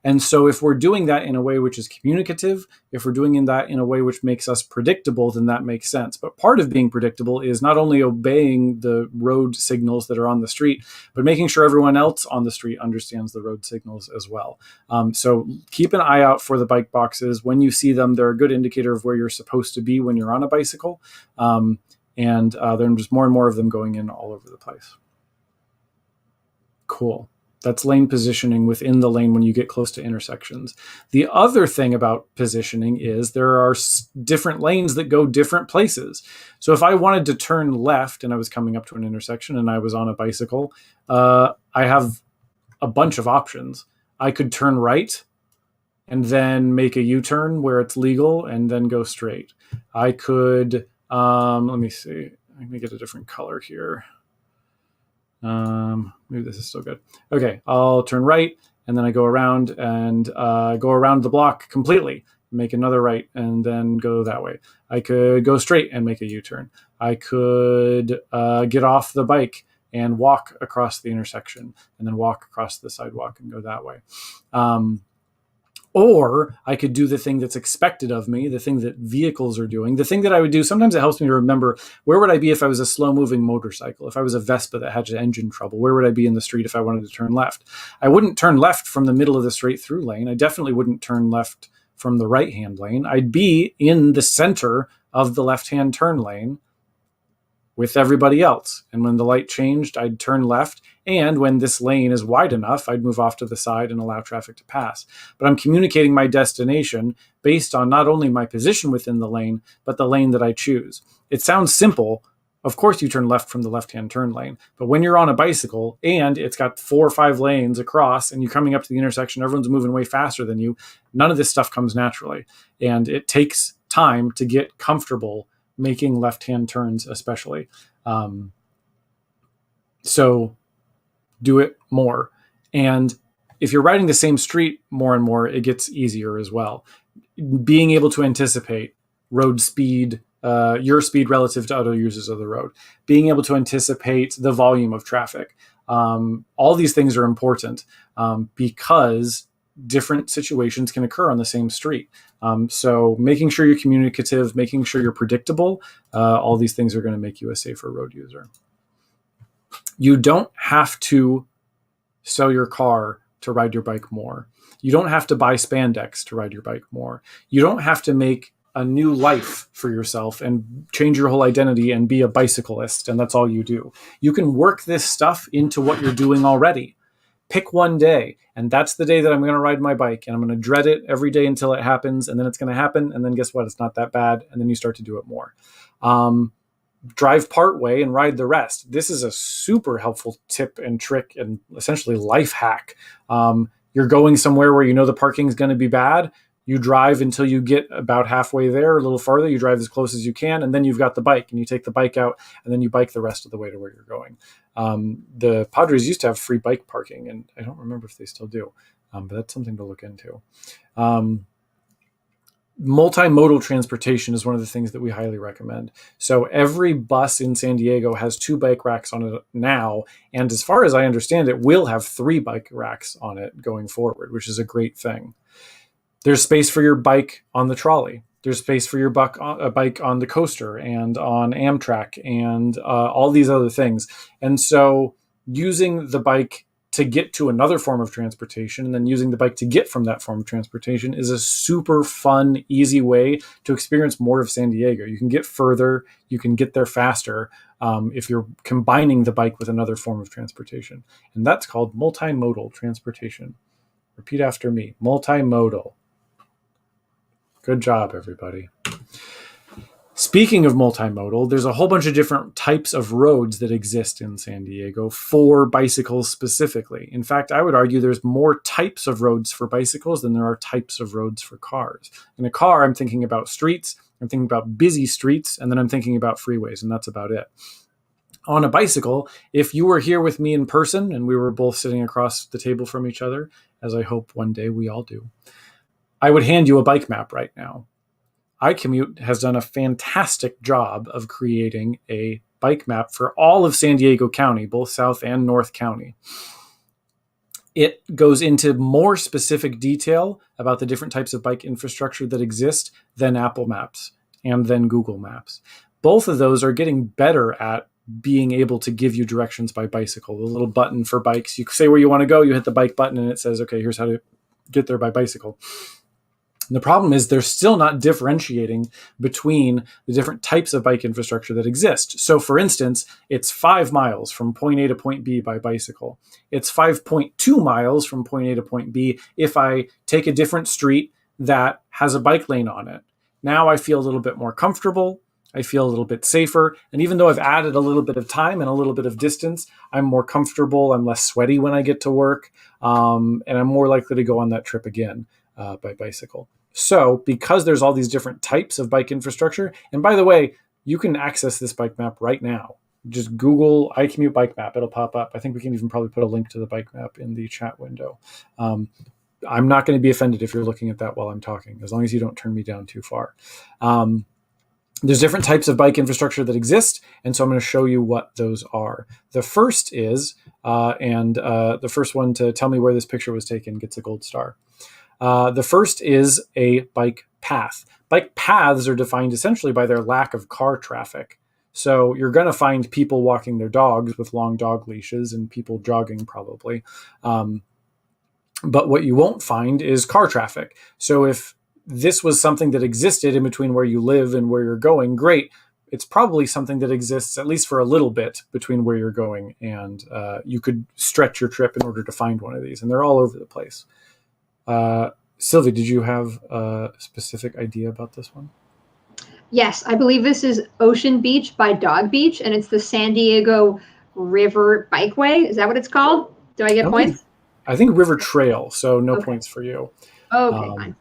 And so if we're doing that in a way which is communicative, if we're doing that in a way which makes us predictable, then that makes sense. But part of being predictable is not only obeying the road signals that are on the street, but making sure everyone else on the street understands the road signals as well. So keep an eye out for the bike boxes. When you see them, they're a good indicator of where you're supposed to be when you're on a bicycle. And there are just more and more of them going in all over the place. Cool. That's lane positioning within the lane when you get close to intersections. The other thing about positioning is there are different lanes that go different places. So if I wanted to turn left and I was coming up to an intersection and I was on a bicycle, I have a bunch of options. I could turn right and then make a U-turn where it's legal and then go straight. I could, let me see, let me get a different color here. Maybe this is still good. Okay, I'll turn right, and then I go around and go around the block completely, make another right, and then go that way. I could go straight and make a U-turn. I could get off the bike and walk across the intersection, and then walk across the sidewalk and go that way. Or I could do the thing that's expected of me, the thing that vehicles are doing, the thing that I would do. Sometimes it helps me to remember, where would I be if I was a slow moving motorcycle? If I was a Vespa that had engine trouble, where would I be in the street if I wanted to turn left? I wouldn't turn left from the middle of the straight through lane. I definitely wouldn't turn left from the right hand lane. I'd be in the center of the left hand turn lane with everybody else. And when the light changed, I'd turn left. And when this lane is wide enough, I'd move off to the side and allow traffic to pass. But I'm communicating my destination based on not only my position within the lane, but the lane that I choose. It sounds simple. Of course, you turn left from the left-hand turn lane. But when you're on a bicycle and it's got 4 or 5 lanes across and you're coming up to the intersection, everyone's moving way faster than you, none of this stuff comes naturally. And it takes time to get comfortable making left-hand turns, especially. So do it more. And if you're riding the same street more and more, it gets easier as well. Being able to anticipate road speed, your speed relative to other users of the road, being able to anticipate the volume of traffic. All these things are important because different situations can occur on the same street. So making sure you're communicative, making sure you're predictable, all these things are going to make you a safer road user. You don't have to sell your car to ride your bike more. You don't have to buy spandex to ride your bike more. You don't have to make a new life for yourself and change your whole identity and be a bicyclist, and that's all you do. You can work this stuff into what you're doing already. Pick one day, and that's the day that I'm going to ride my bike, and I'm going to dread it every day until it happens, and then it's going to happen, and then guess what? It's not that bad, and then you start to do it more. Drive part way and ride the rest. This is a super helpful tip and trick and essentially life hack. You're going somewhere where you know the parking is going to be bad. You drive until you get about halfway there, a little farther. You drive as close as you can, and then you've got the bike, and you take the bike out, and then you bike the rest of the way to where you're going. The Padres used to have free bike parking, and I don't remember if they still do, but that's something to look into. Multimodal transportation is one of the things that we highly recommend. So every bus in San Diego has 2 bike racks on it now. And as far as I understand it, will have 3 bike racks on it going forward, which is a great thing. There's space for your bike on the trolley. There's space for your bike on the coaster and on Amtrak and all these other things. And so using the bike to get to another form of transportation and then using the bike to get from that form of transportation is a super fun, easy way to experience more of San Diego. You can get further, you can get there faster if you're combining the bike with another form of transportation. And that's called multimodal transportation. Repeat after me, multimodal. Good job, everybody. Speaking of multimodal, there's a whole bunch of different types of roads that exist in San Diego for bicycles specifically. In fact, I would argue there's more types of roads for bicycles than there are types of roads for cars. In a car, I'm thinking about streets, I'm thinking about busy streets, and then I'm thinking about freeways, and that's about it. On a bicycle, if you were here with me in person and we were both sitting across the table from each other, as I hope one day we all do, I would hand you a bike map right now. iCommute has done a fantastic job of creating a bike map for all of San Diego County, both South and North County. It goes into more specific detail about the different types of bike infrastructure that exist than Apple Maps and then Google Maps. Both of those are getting better at being able to give you directions by bicycle. The little button for bikes, you say where you want to go, you hit the bike button and it says, okay, here's how to get there by bicycle. The problem is they're still not differentiating between the different types of bike infrastructure that exist. So for instance, it's 5 miles from point A to point B by bicycle. It's 5.2 miles from point A to point B if I take a different street that has a bike lane on it. Now I feel a little bit more comfortable. I feel a little bit safer. And even though I've added a little bit of time and a little bit of distance, I'm more comfortable. I'm less sweaty when I get to work. And I'm more likely to go on that trip again by bicycle. So because there's all these different types of bike infrastructure, and by the way, you can access this bike map right now. Just Google iCommute bike map. It'll pop up. I think we can even probably put a link to the bike map in the chat window. I'm not going to be offended if you're looking at that while I'm talking, as long as you don't turn me down too far. There's different types of bike infrastructure that exist, and so I'm going to show you what those are. The first is, the first one to tell me where this picture was taken gets a gold star. The first is a bike path. Bike paths are defined essentially by their lack of car traffic. So you're going to find people walking their dogs with long dog leashes and people jogging probably. But what you won't find is car traffic. So if this was something that existed in between where you live and where you're going, great. It's probably something that exists at least for a little bit between where you're going, and you could stretch your trip in order to find one of these, and they're all over the place. Sylvie, did you have a specific idea about this one? Yes, I believe this is Ocean Beach by Dog Beach, and it's the San Diego River Bikeway. Is that what it's called? Do I get points? I think River Trail, so no points for you. Okay, fine.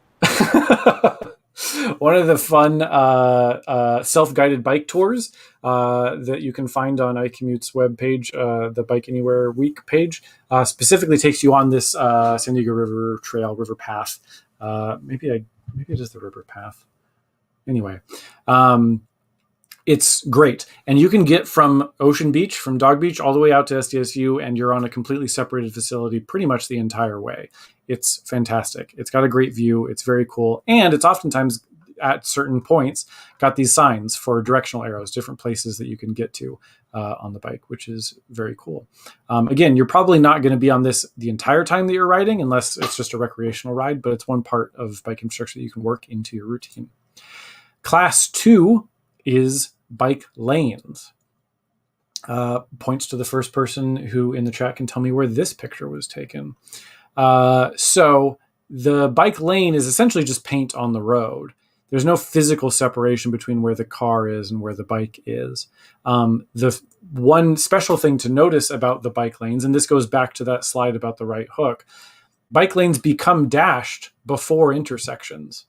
One of the fun self-guided bike tours that you can find on iCommute's webpage, the Bike Anywhere Week page, specifically takes you on this San Diego River Trail, River Path. Maybe it is the River Path. Anyway, it's great. And you can get from Ocean Beach, from Dog Beach, all the way out to SDSU, and you're on a completely separated facility pretty much the entire way. It's fantastic. It's got a great view. It's very cool. And it's oftentimes at certain points got these signs for directional arrows, different places that you can get to on the bike, which is very cool. Again, you're probably not going to be on this the entire time that you're riding unless it's just a recreational ride, but it's one part of bike infrastructure that you can work into your routine. Class 2 is bike lanes. Points to the first person who in the chat can tell me where this picture was taken. So the bike lane is essentially just paint on the road. There's no physical separation between where the car is and where the bike is. The one special thing to notice about the bike lanes, and this goes back to that slide about the right hook, bike lanes become dashed before intersections.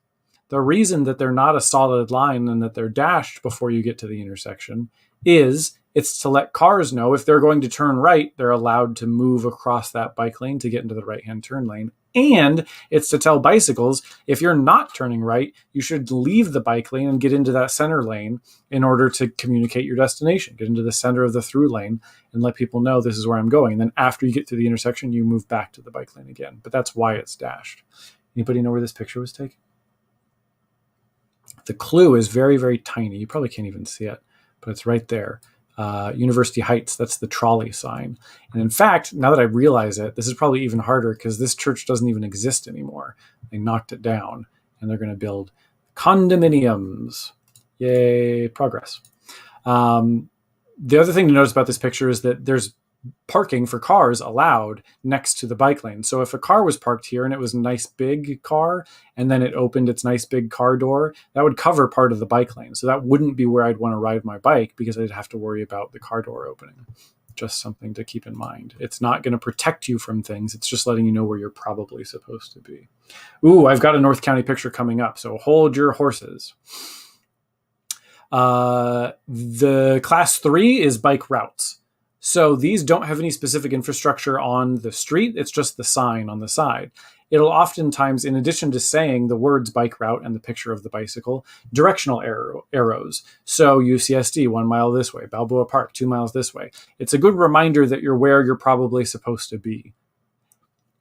The reason that they're not a solid line and that they're dashed before you get to the intersection is it's to let cars know if they're going to turn right, they're allowed to move across that bike lane to get into the right-hand turn lane. And it's to tell bicycles, if you're not turning right, you should leave the bike lane and get into that center lane in order to communicate your destination. Get into the center of the through lane and let people know this is where I'm going. And then after you get to the intersection, you move back to the bike lane again. But that's why it's dashed. Anybody know where this picture was taken? The clue is very, very tiny. You probably can't even see it, but it's right there. University Heights, that's the trolley sign. And in fact, now that I realize it, this is probably even harder because this church doesn't even exist anymore. They knocked it down and they're going to build condominiums. Yay, progress. The other thing to notice about this picture is that there's parking for cars allowed next to the bike lane. So if a car was parked here and it was a nice big car and then it opened its nice big car door, that would cover part of the bike lane. So that wouldn't be where I'd want to ride my bike because I'd have to worry about the car door opening. Just something to keep in mind. It's not going to protect you from things. It's just letting you know where you're probably supposed to be. Ooh, I've got a North County picture coming up, so hold your horses. The class 3 is bike routes. So these don't have any specific infrastructure on the street. It's just the sign on the side. It'll oftentimes, in addition to saying the words bike route and the picture of the bicycle, directional arrows. So UCSD, 1 mile this way, Balboa Park, 2 miles this way. It's a good reminder that you're where you're probably supposed to be.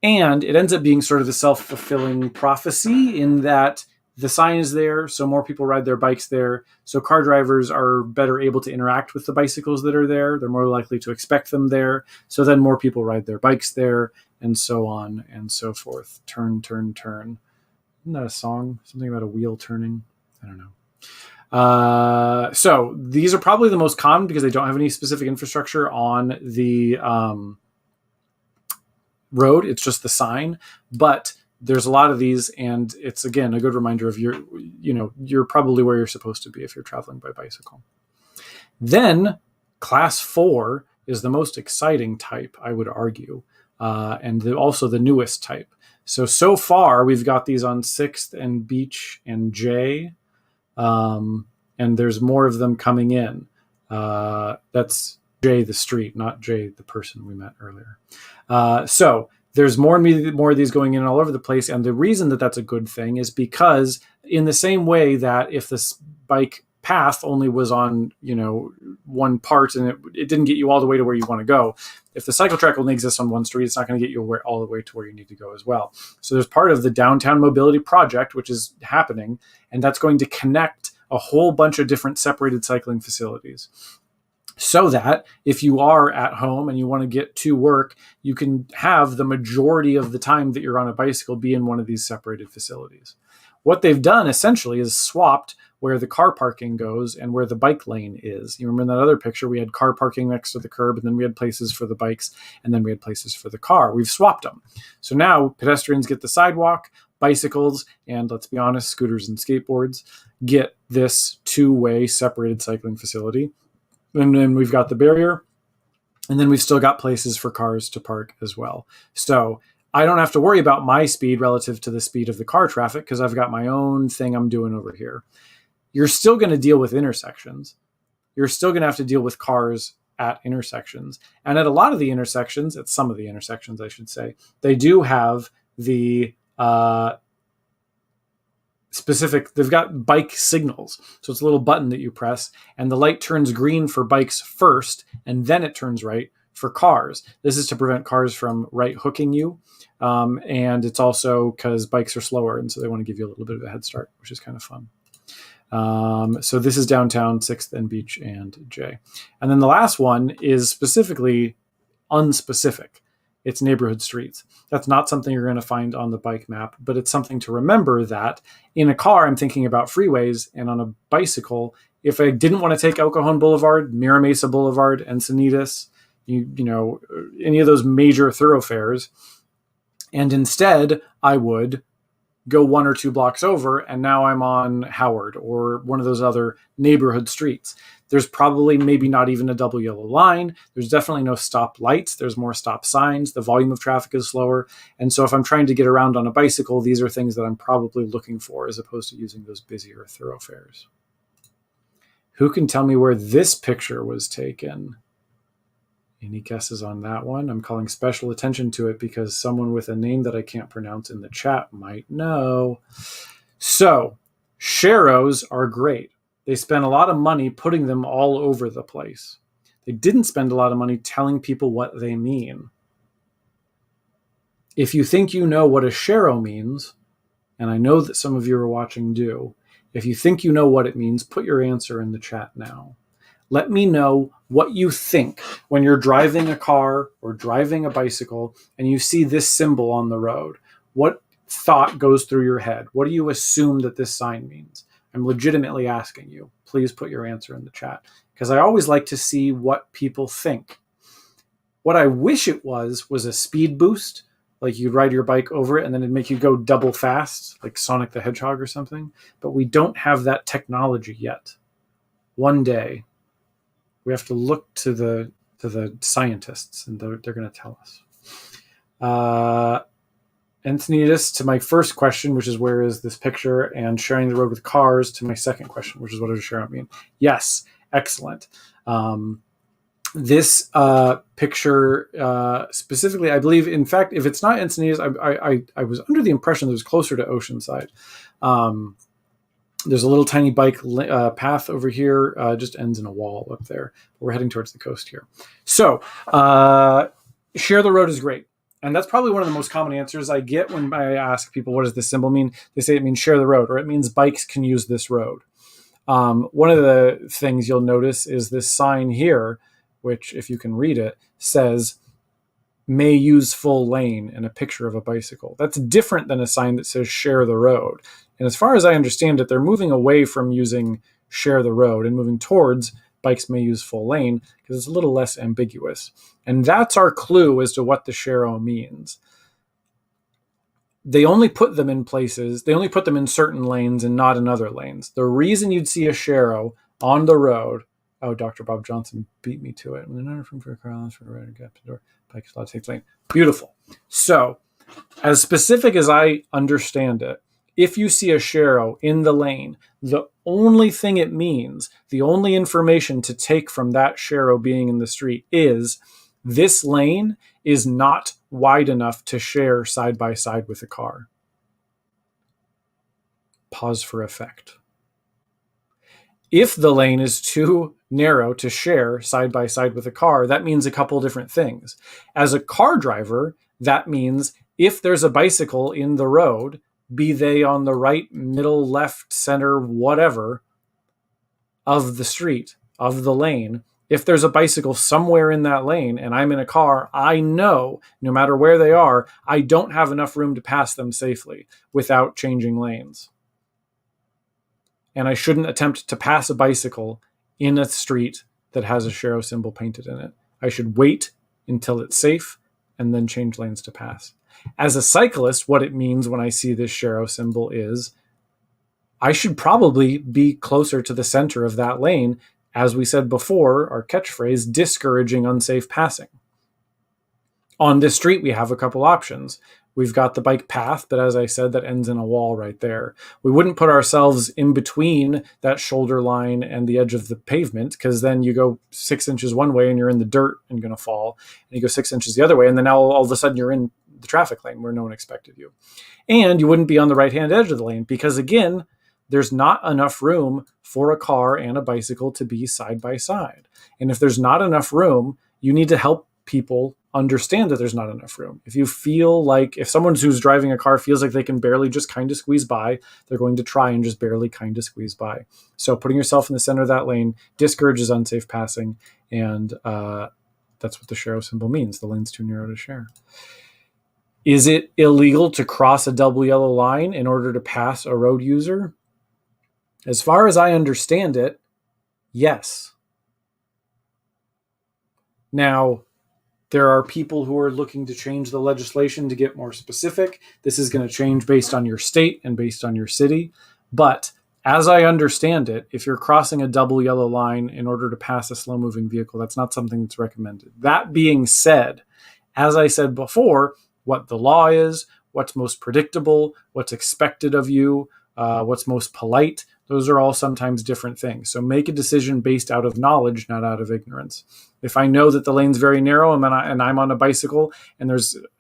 And it ends up being sort of a self-fulfilling prophecy in that the sign is there, so more people ride their bikes there. So car drivers are better able to interact with the bicycles that are there. They're more likely to expect them there. So then more people ride their bikes there, and so on and so forth. Turn, turn, turn. Isn't that a song? Something about a wheel turning? I don't know. So these are probably the most common because they don't have any specific infrastructure on the road. It's just the sign. But there's a lot of these, and it's, again, a good reminder of you're probably where you're supposed to be if you're traveling by bicycle. Then class 4 is the most exciting type, I would argue, and also the newest type. So far, we've got these on 6th and Beach and J, and there's more of them coming in. That's Jay the street, not Jay the person we met earlier. So there's more and more of these going in all over the place. And the reason that that's a good thing is because in the same way that if this bike path only was on, one part and it didn't get you all the way to where you want to go, if the cycle track only exists on one street, it's not going to get you all the way to where you need to go as well. So there's part of the downtown mobility project, which is happening, and that's going to connect a whole bunch of different separated cycling facilities, so that if you are at home and you want to get to work, you can have the majority of the time that you're on a bicycle be in one of these separated facilities. What they've done essentially is swapped where the car parking goes and where the bike lane is. You remember in that other picture, we had car parking next to the curb, and then we had places for the bikes, and then we had places for the car. We've swapped them. So now pedestrians get the sidewalk, bicycles, and let's be honest, scooters and skateboards get this two-way separated cycling facility. And then we've got the barrier, and then we've still got places for cars to park as well. So I don't have to worry about my speed relative to the speed of the car traffic because I've got my own thing I'm doing over here. You're still going to deal with intersections. You're still going to have to deal with cars at intersections. And at a lot of the intersections, at some of the intersections, I should say, they do have the they've got bike signals. So it's a little button that you press, and the light turns green for bikes first, and then it turns right for cars. This is to prevent cars from right hooking you. And it's also because bikes are slower, and so they want to give you a little bit of a head start, which is kind of fun. So this is downtown, 6th and Beach and J. And then the last one is specifically unspecific. It's neighborhood streets. That's not something you're going to find on the bike map, but it's something to remember that in a car, I'm thinking about freeways, and on a bicycle, if I didn't want to take El Cajon Boulevard, Mira Mesa Boulevard, Encinitas, any of those major thoroughfares, and instead I would go 1 or 2 blocks over, and now I'm on Howard or one of those other neighborhood streets. There's probably maybe not even a double yellow line. There's definitely no stop lights. There's more stop signs. The volume of traffic is slower. And so if I'm trying to get around on a bicycle, these are things that I'm probably looking for as opposed to using those busier thoroughfares. Who can tell me where this picture was taken? Any guesses on that one? I'm calling special attention to it because someone with a name that I can't pronounce in the chat might know. So, sharrows are great. They spent a lot of money putting them all over the place. They didn't spend a lot of money telling people what they mean. If you think you know what a sharrow means, and I know that some of you are watching do, if you think you know what it means, put your answer in the chat now. Let me know what you think when you're driving a car or driving a bicycle and you see this symbol on the road. What thought goes through your head? What do you assume that this sign means? I'm legitimately asking you. Please put your answer in the chat because I always like to see what people think. What I wish it was a speed boost, like you'd ride your bike over it and then it'd make you go double fast, like Sonic the Hedgehog or something. But we don't have that technology yet. One day, we have to look to the scientists, and they're going to tell us. Encinitas to my first question, which is where is this picture, and sharing the road with cars to my second question, which is what does sharrow mean? Yes, excellent. This picture specifically, I believe, in fact, if it's not Encinitas, I was under the impression that it was closer to Oceanside. There's a little tiny bike path over here, just ends in a wall up there. We're heading towards the coast here. So share the road is great. And that's probably one of the most common answers I get when I ask people, what does this symbol mean? They say it means share the road, or it means bikes can use this road. One of the things you'll notice is this sign here, which if you can read it, says may use full lane and a picture of a bicycle. That's different than a sign that says share the road. And as far as I understand it, they're moving away from using share the road and moving towards bikes may use full lane because it's a little less ambiguous. And that's our clue as to what the sharrow means. They only put them in places, they only put them in certain lanes and not in other lanes. The reason you'd see a sharrow on the road, oh, Dr. Bob Johnson beat me to it. Bikes allowed to take lane. Beautiful. So, as specific as I understand it, If you see a sharrow in the lane, the only thing it means, the only information to take from that sharrow being in the street is this lane is not wide enough to share side by side with a car. Pause for effect. If the lane is too narrow to share side by side with a car, that means a couple different things. As a car driver, that means if there's a bicycle in the road, be they on the right, middle, left, center, whatever, of the street, of the lane, if there's a bicycle somewhere in that lane and I'm in a car, I know no matter where they are, I don't have enough room to pass them safely without changing lanes. And I shouldn't attempt to pass a bicycle in a street that has a sharrow symbol painted in it. I should wait until it's safe and then change lanes to pass. As a cyclist, what it means when I see this sharrow symbol is I should probably be closer to the center of that lane, as we said before, our catchphrase, discouraging unsafe passing. On this street, we have a couple options. We've got the bike path, but as I said, that ends in a wall right there. We wouldn't put ourselves in between that shoulder line and the edge of the pavement, because then you go 6 inches one way and you're in the dirt and going to fall, and you go 6 inches the other way, and then now all of a sudden you're in the traffic lane where no one expected you. And you wouldn't be on the right-hand edge of the lane, because again, there's not enough room for a car and a bicycle to be side by side. And if there's not enough room, you need to help people understand that there's not enough room. If you feel like, if someone who's driving a car feels like they can barely just kind of squeeze by, they're going to try and just barely kind of squeeze by. So putting yourself in the center of that lane discourages unsafe passing, and that's what the sharrow symbol means. The lane's too narrow to share. Is it illegal to cross a double yellow line in order to pass a road user? As far as I understand it, yes. Now, there are people who are looking to change the legislation to get more specific. This is going to change based on your state and based on your city. But as I understand it, if you're crossing a double yellow line in order to pass a slow-moving vehicle, that's not something that's recommended. That being said, as I said before, what the law is, what's most predictable, what's expected of you, what's most polite, those are all sometimes different things. So make a decision based out of knowledge, not out of ignorance. If I know that the lane's very narrow and I'm on a bicycle and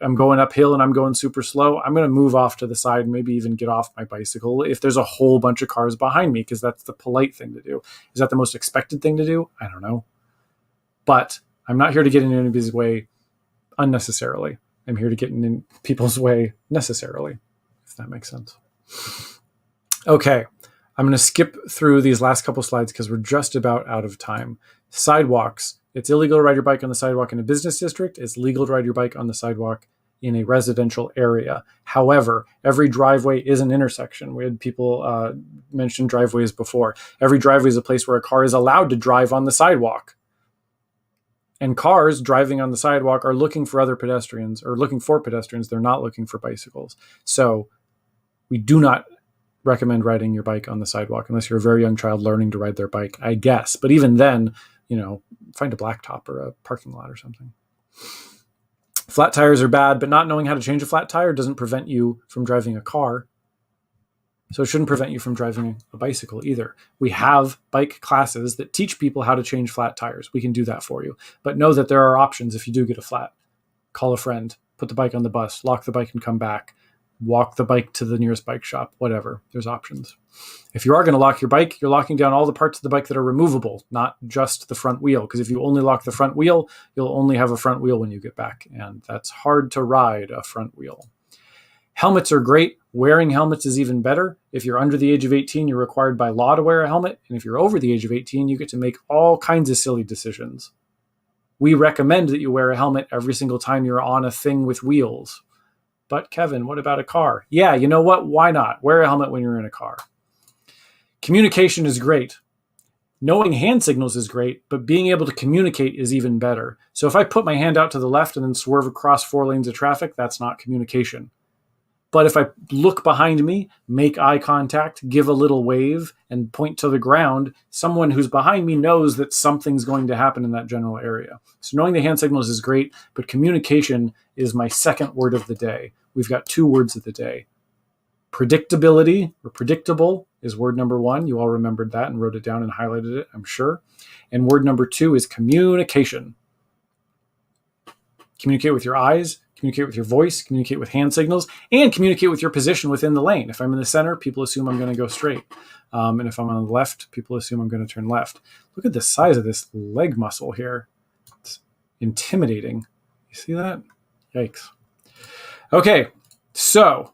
I'm going uphill and I'm going super slow, I'm going to move off to the side and maybe even get off my bicycle if there's a whole bunch of cars behind me, because that's the polite thing to do. Is that the most expected thing to do? I don't know. But I'm not here to get in anybody's way unnecessarily. I'm here to get in people's way necessarily, if that makes sense. Okay, I'm going to skip through these last couple slides because we're just about out of time. Sidewalks. It's illegal to ride your bike on the sidewalk in a business district. It's legal to ride your bike on the sidewalk in a residential area. However, every driveway is an intersection. We had people mention driveways before. Every driveway is a place where a car is allowed to drive on the sidewalk. And cars driving on the sidewalk are looking for other pedestrians, or looking for pedestrians. They're not looking for bicycles. So we do not recommend riding your bike on the sidewalk unless you're a very young child learning to ride their bike, I guess. But even then, find a blacktop or a parking lot or something. Flat tires are bad, but not knowing how to change a flat tire doesn't prevent you from driving a car. So it shouldn't prevent you from driving a bicycle either. We have bike classes that teach people how to change flat tires. We can do that for you. But know that there are options if you do get a flat. Call a friend, put the bike on the bus, lock the bike and come back. Walk the bike to the nearest bike shop, whatever. There's options. If you are going to lock your bike, you're locking down all the parts of the bike that are removable, not just the front wheel. Because if you only lock the front wheel, you'll only have a front wheel when you get back. And that's hard to ride a front wheel. Helmets are great. Wearing helmets is even better. If you're under the age of 18, you're required by law to wear a helmet. And if you're over the age of 18, you get to make all kinds of silly decisions. We recommend that you wear a helmet every single time you're on a thing with wheels. But Kevin, what about a car? Yeah, you know what? Why not? Wear a helmet when you're in a car. Communication is great. Knowing hand signals is great, but being able to communicate is even better. So if I put my hand out to the left and then swerve across 4 lanes of traffic, that's not communication. But if I look behind me, make eye contact, give a little wave, and point to the ground, someone who's behind me knows that something's going to happen in that general area. So knowing the hand signals is great, but communication is my second word of the day. We've got 2 words of the day. Predictability, or predictable, is word number 1. You all remembered that and wrote it down and highlighted it, I'm sure. And word number 2 is communication. Communicate with your eyes, communicate with your voice, communicate with hand signals, and communicate with your position within the lane. If I'm in the center, people assume I'm going to go straight. And if I'm on the left, people assume I'm going to turn left. Look at the size of this leg muscle here. It's intimidating. You see that? Yikes. Okay, so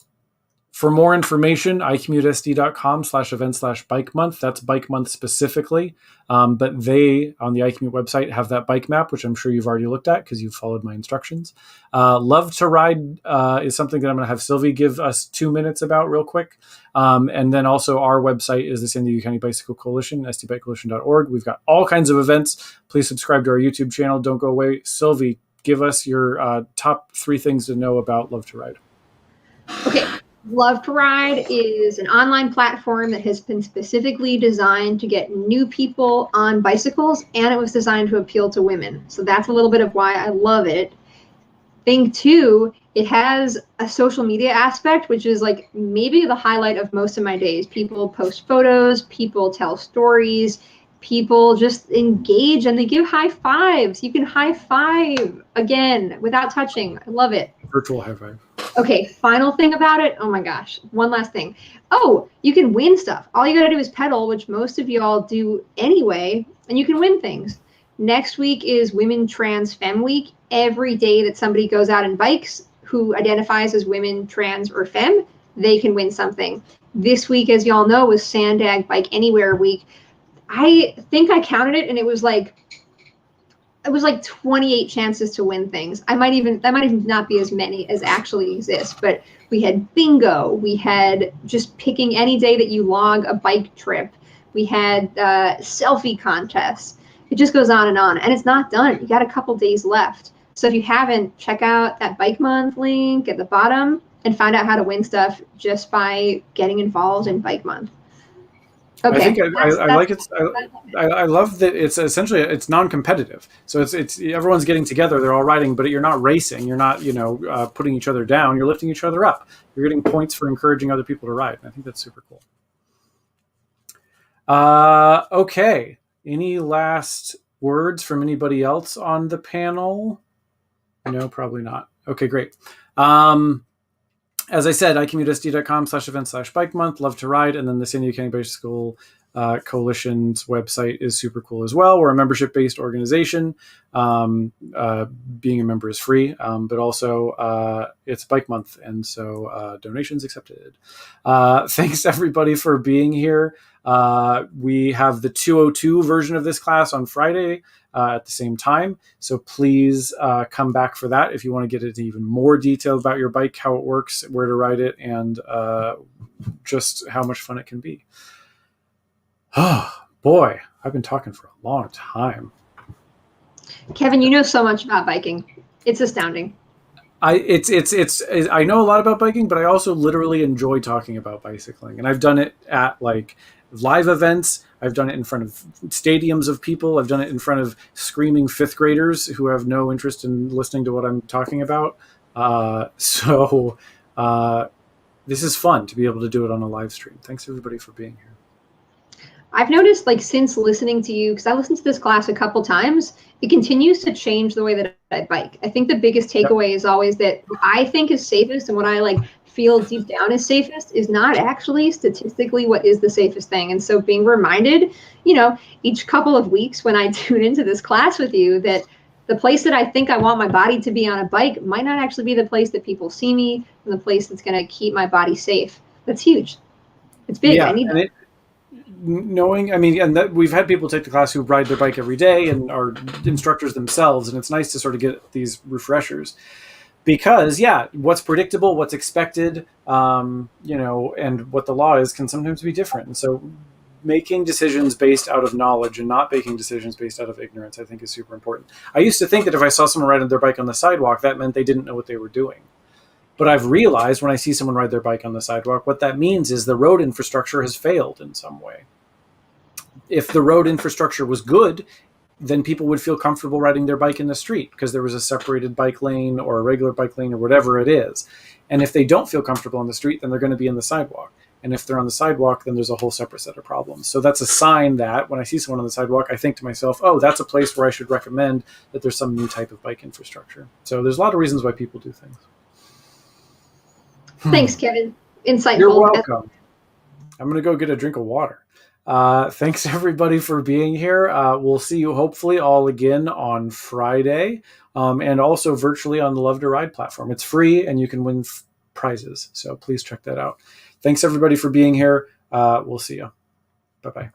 for more information, iCommuteSD.com/event/bike month. That's bike month specifically. But they, on the iCommute website, have that bike map, which I'm sure you've already looked at because you've followed my instructions. Love to Ride is something that I'm going to have Sylvie give us 2 minutes about real quick. And then also our website is the San Diego County Bicycle Coalition, sdbikecoalition.org. We've got all kinds of events. Please subscribe to our YouTube channel. Don't go away. Sylvie, give us your top 3 things to know about Love to Ride. Okay. Love to Ride is an online platform that has been specifically designed to get new people on bicycles, and it was designed to appeal to women. So that's a little bit of why I love it. Thing 2, it has a social media aspect, which is like maybe the highlight of most of my days. People post photos, people tell stories, people just engage, and they give high fives. You can high five again without touching. I love it. Virtual high five. Okay, final thing about it. Oh my gosh, one last thing. Oh, you can win stuff. All you gotta do is pedal, which most of y'all do anyway, and you can win things. Next week is Women Trans Femme Week. Every day that somebody goes out and bikes who identifies as women, trans, or femme, they can win something. This week, as y'all know, was SANDAG Bike Anywhere Week. I think I counted it, and it was like 28 chances to win things. That might even not be as many as actually exist, but we had bingo. We had just picking any day that you log a bike trip. We had selfie contests. It just goes on, and it's not done. You got a couple days left. So if you haven't, check out that Bike Month link at the bottom and find out how to win stuff just by getting involved in Bike Month. Okay. I think I like it. I love that it's essentially it's non-competitive. So it's everyone's getting together. They're all riding, but you're not racing. You're not putting each other down. You're lifting each other up. You're getting points for encouraging other people to ride. I think that's super cool. Okay. Any last words from anybody else on the panel? No, probably not. Okay, great. As I said, iCommuteSD.com/event/bike month, Love to Ride, and then the San Diego County Bicycle Coalition's website is super cool as well. We're a membership-based organization. Being a member is free, but also it's Bike Month, and so donations accepted. Thanks everybody for being here. We have the 202 version of this class on Friday at the same time. So please come back for that if you want to get into even more detail about your bike, how it works, where to ride it, and just how much fun it can be. Oh, boy, I've been talking for a long time. Kevin, you know so much about biking. It's astounding. I know a lot about biking, but I also literally enjoy talking about bicycling. And I've done it at like live events. I've done it in front of stadiums of people. I've done it in front of screaming 5th graders who have no interest in listening to what I'm talking about. So this is fun to be able to do it on a live stream. Thanks everybody for being here. I've noticed, like, since listening to you, because I listened to this class a couple times, it continues to change the way that I bike. I think the biggest takeaway is always that what I think is safest and what I feel deep down is safest is not actually statistically what is the safest thing. And so being reminded, each couple of weeks when I tune into this class with you, that the place that I think I want my body to be on a bike might not actually be the place that people see me and the place that's going to keep my body safe. That's huge. It's big. Yeah, I need that. We've had people take the class who ride their bike every day and are instructors themselves, and it's nice to sort of get these refreshers because, what's predictable, what's expected, and what the law is can sometimes be different. And so making decisions based out of knowledge and not making decisions based out of ignorance, I think, is super important. I used to think that if I saw someone riding their bike on the sidewalk, that meant they didn't know what they were doing. But I've realized when I see someone ride their bike on the sidewalk, what that means is the road infrastructure has failed in some way. If the road infrastructure was good, then people would feel comfortable riding their bike in the street because there was a separated bike lane or a regular bike lane or whatever it is. And if they don't feel comfortable on the street, then they're going to be in the sidewalk. And if they're on the sidewalk, then there's a whole separate set of problems. So that's a sign that when I see someone on the sidewalk, I think to myself, oh, that's a place where I should recommend that there's some new type of bike infrastructure. So there's a lot of reasons why people do things. Thanks, Kevin. Insightful. You're welcome. I'm going to go get a drink of water. Thanks, everybody, for being here. We'll see you hopefully all again on Friday, and also virtually on the Love to Ride platform. It's free, and you can win prizes. So please check that out. Thanks, everybody, for being here. We'll see you. Bye-bye.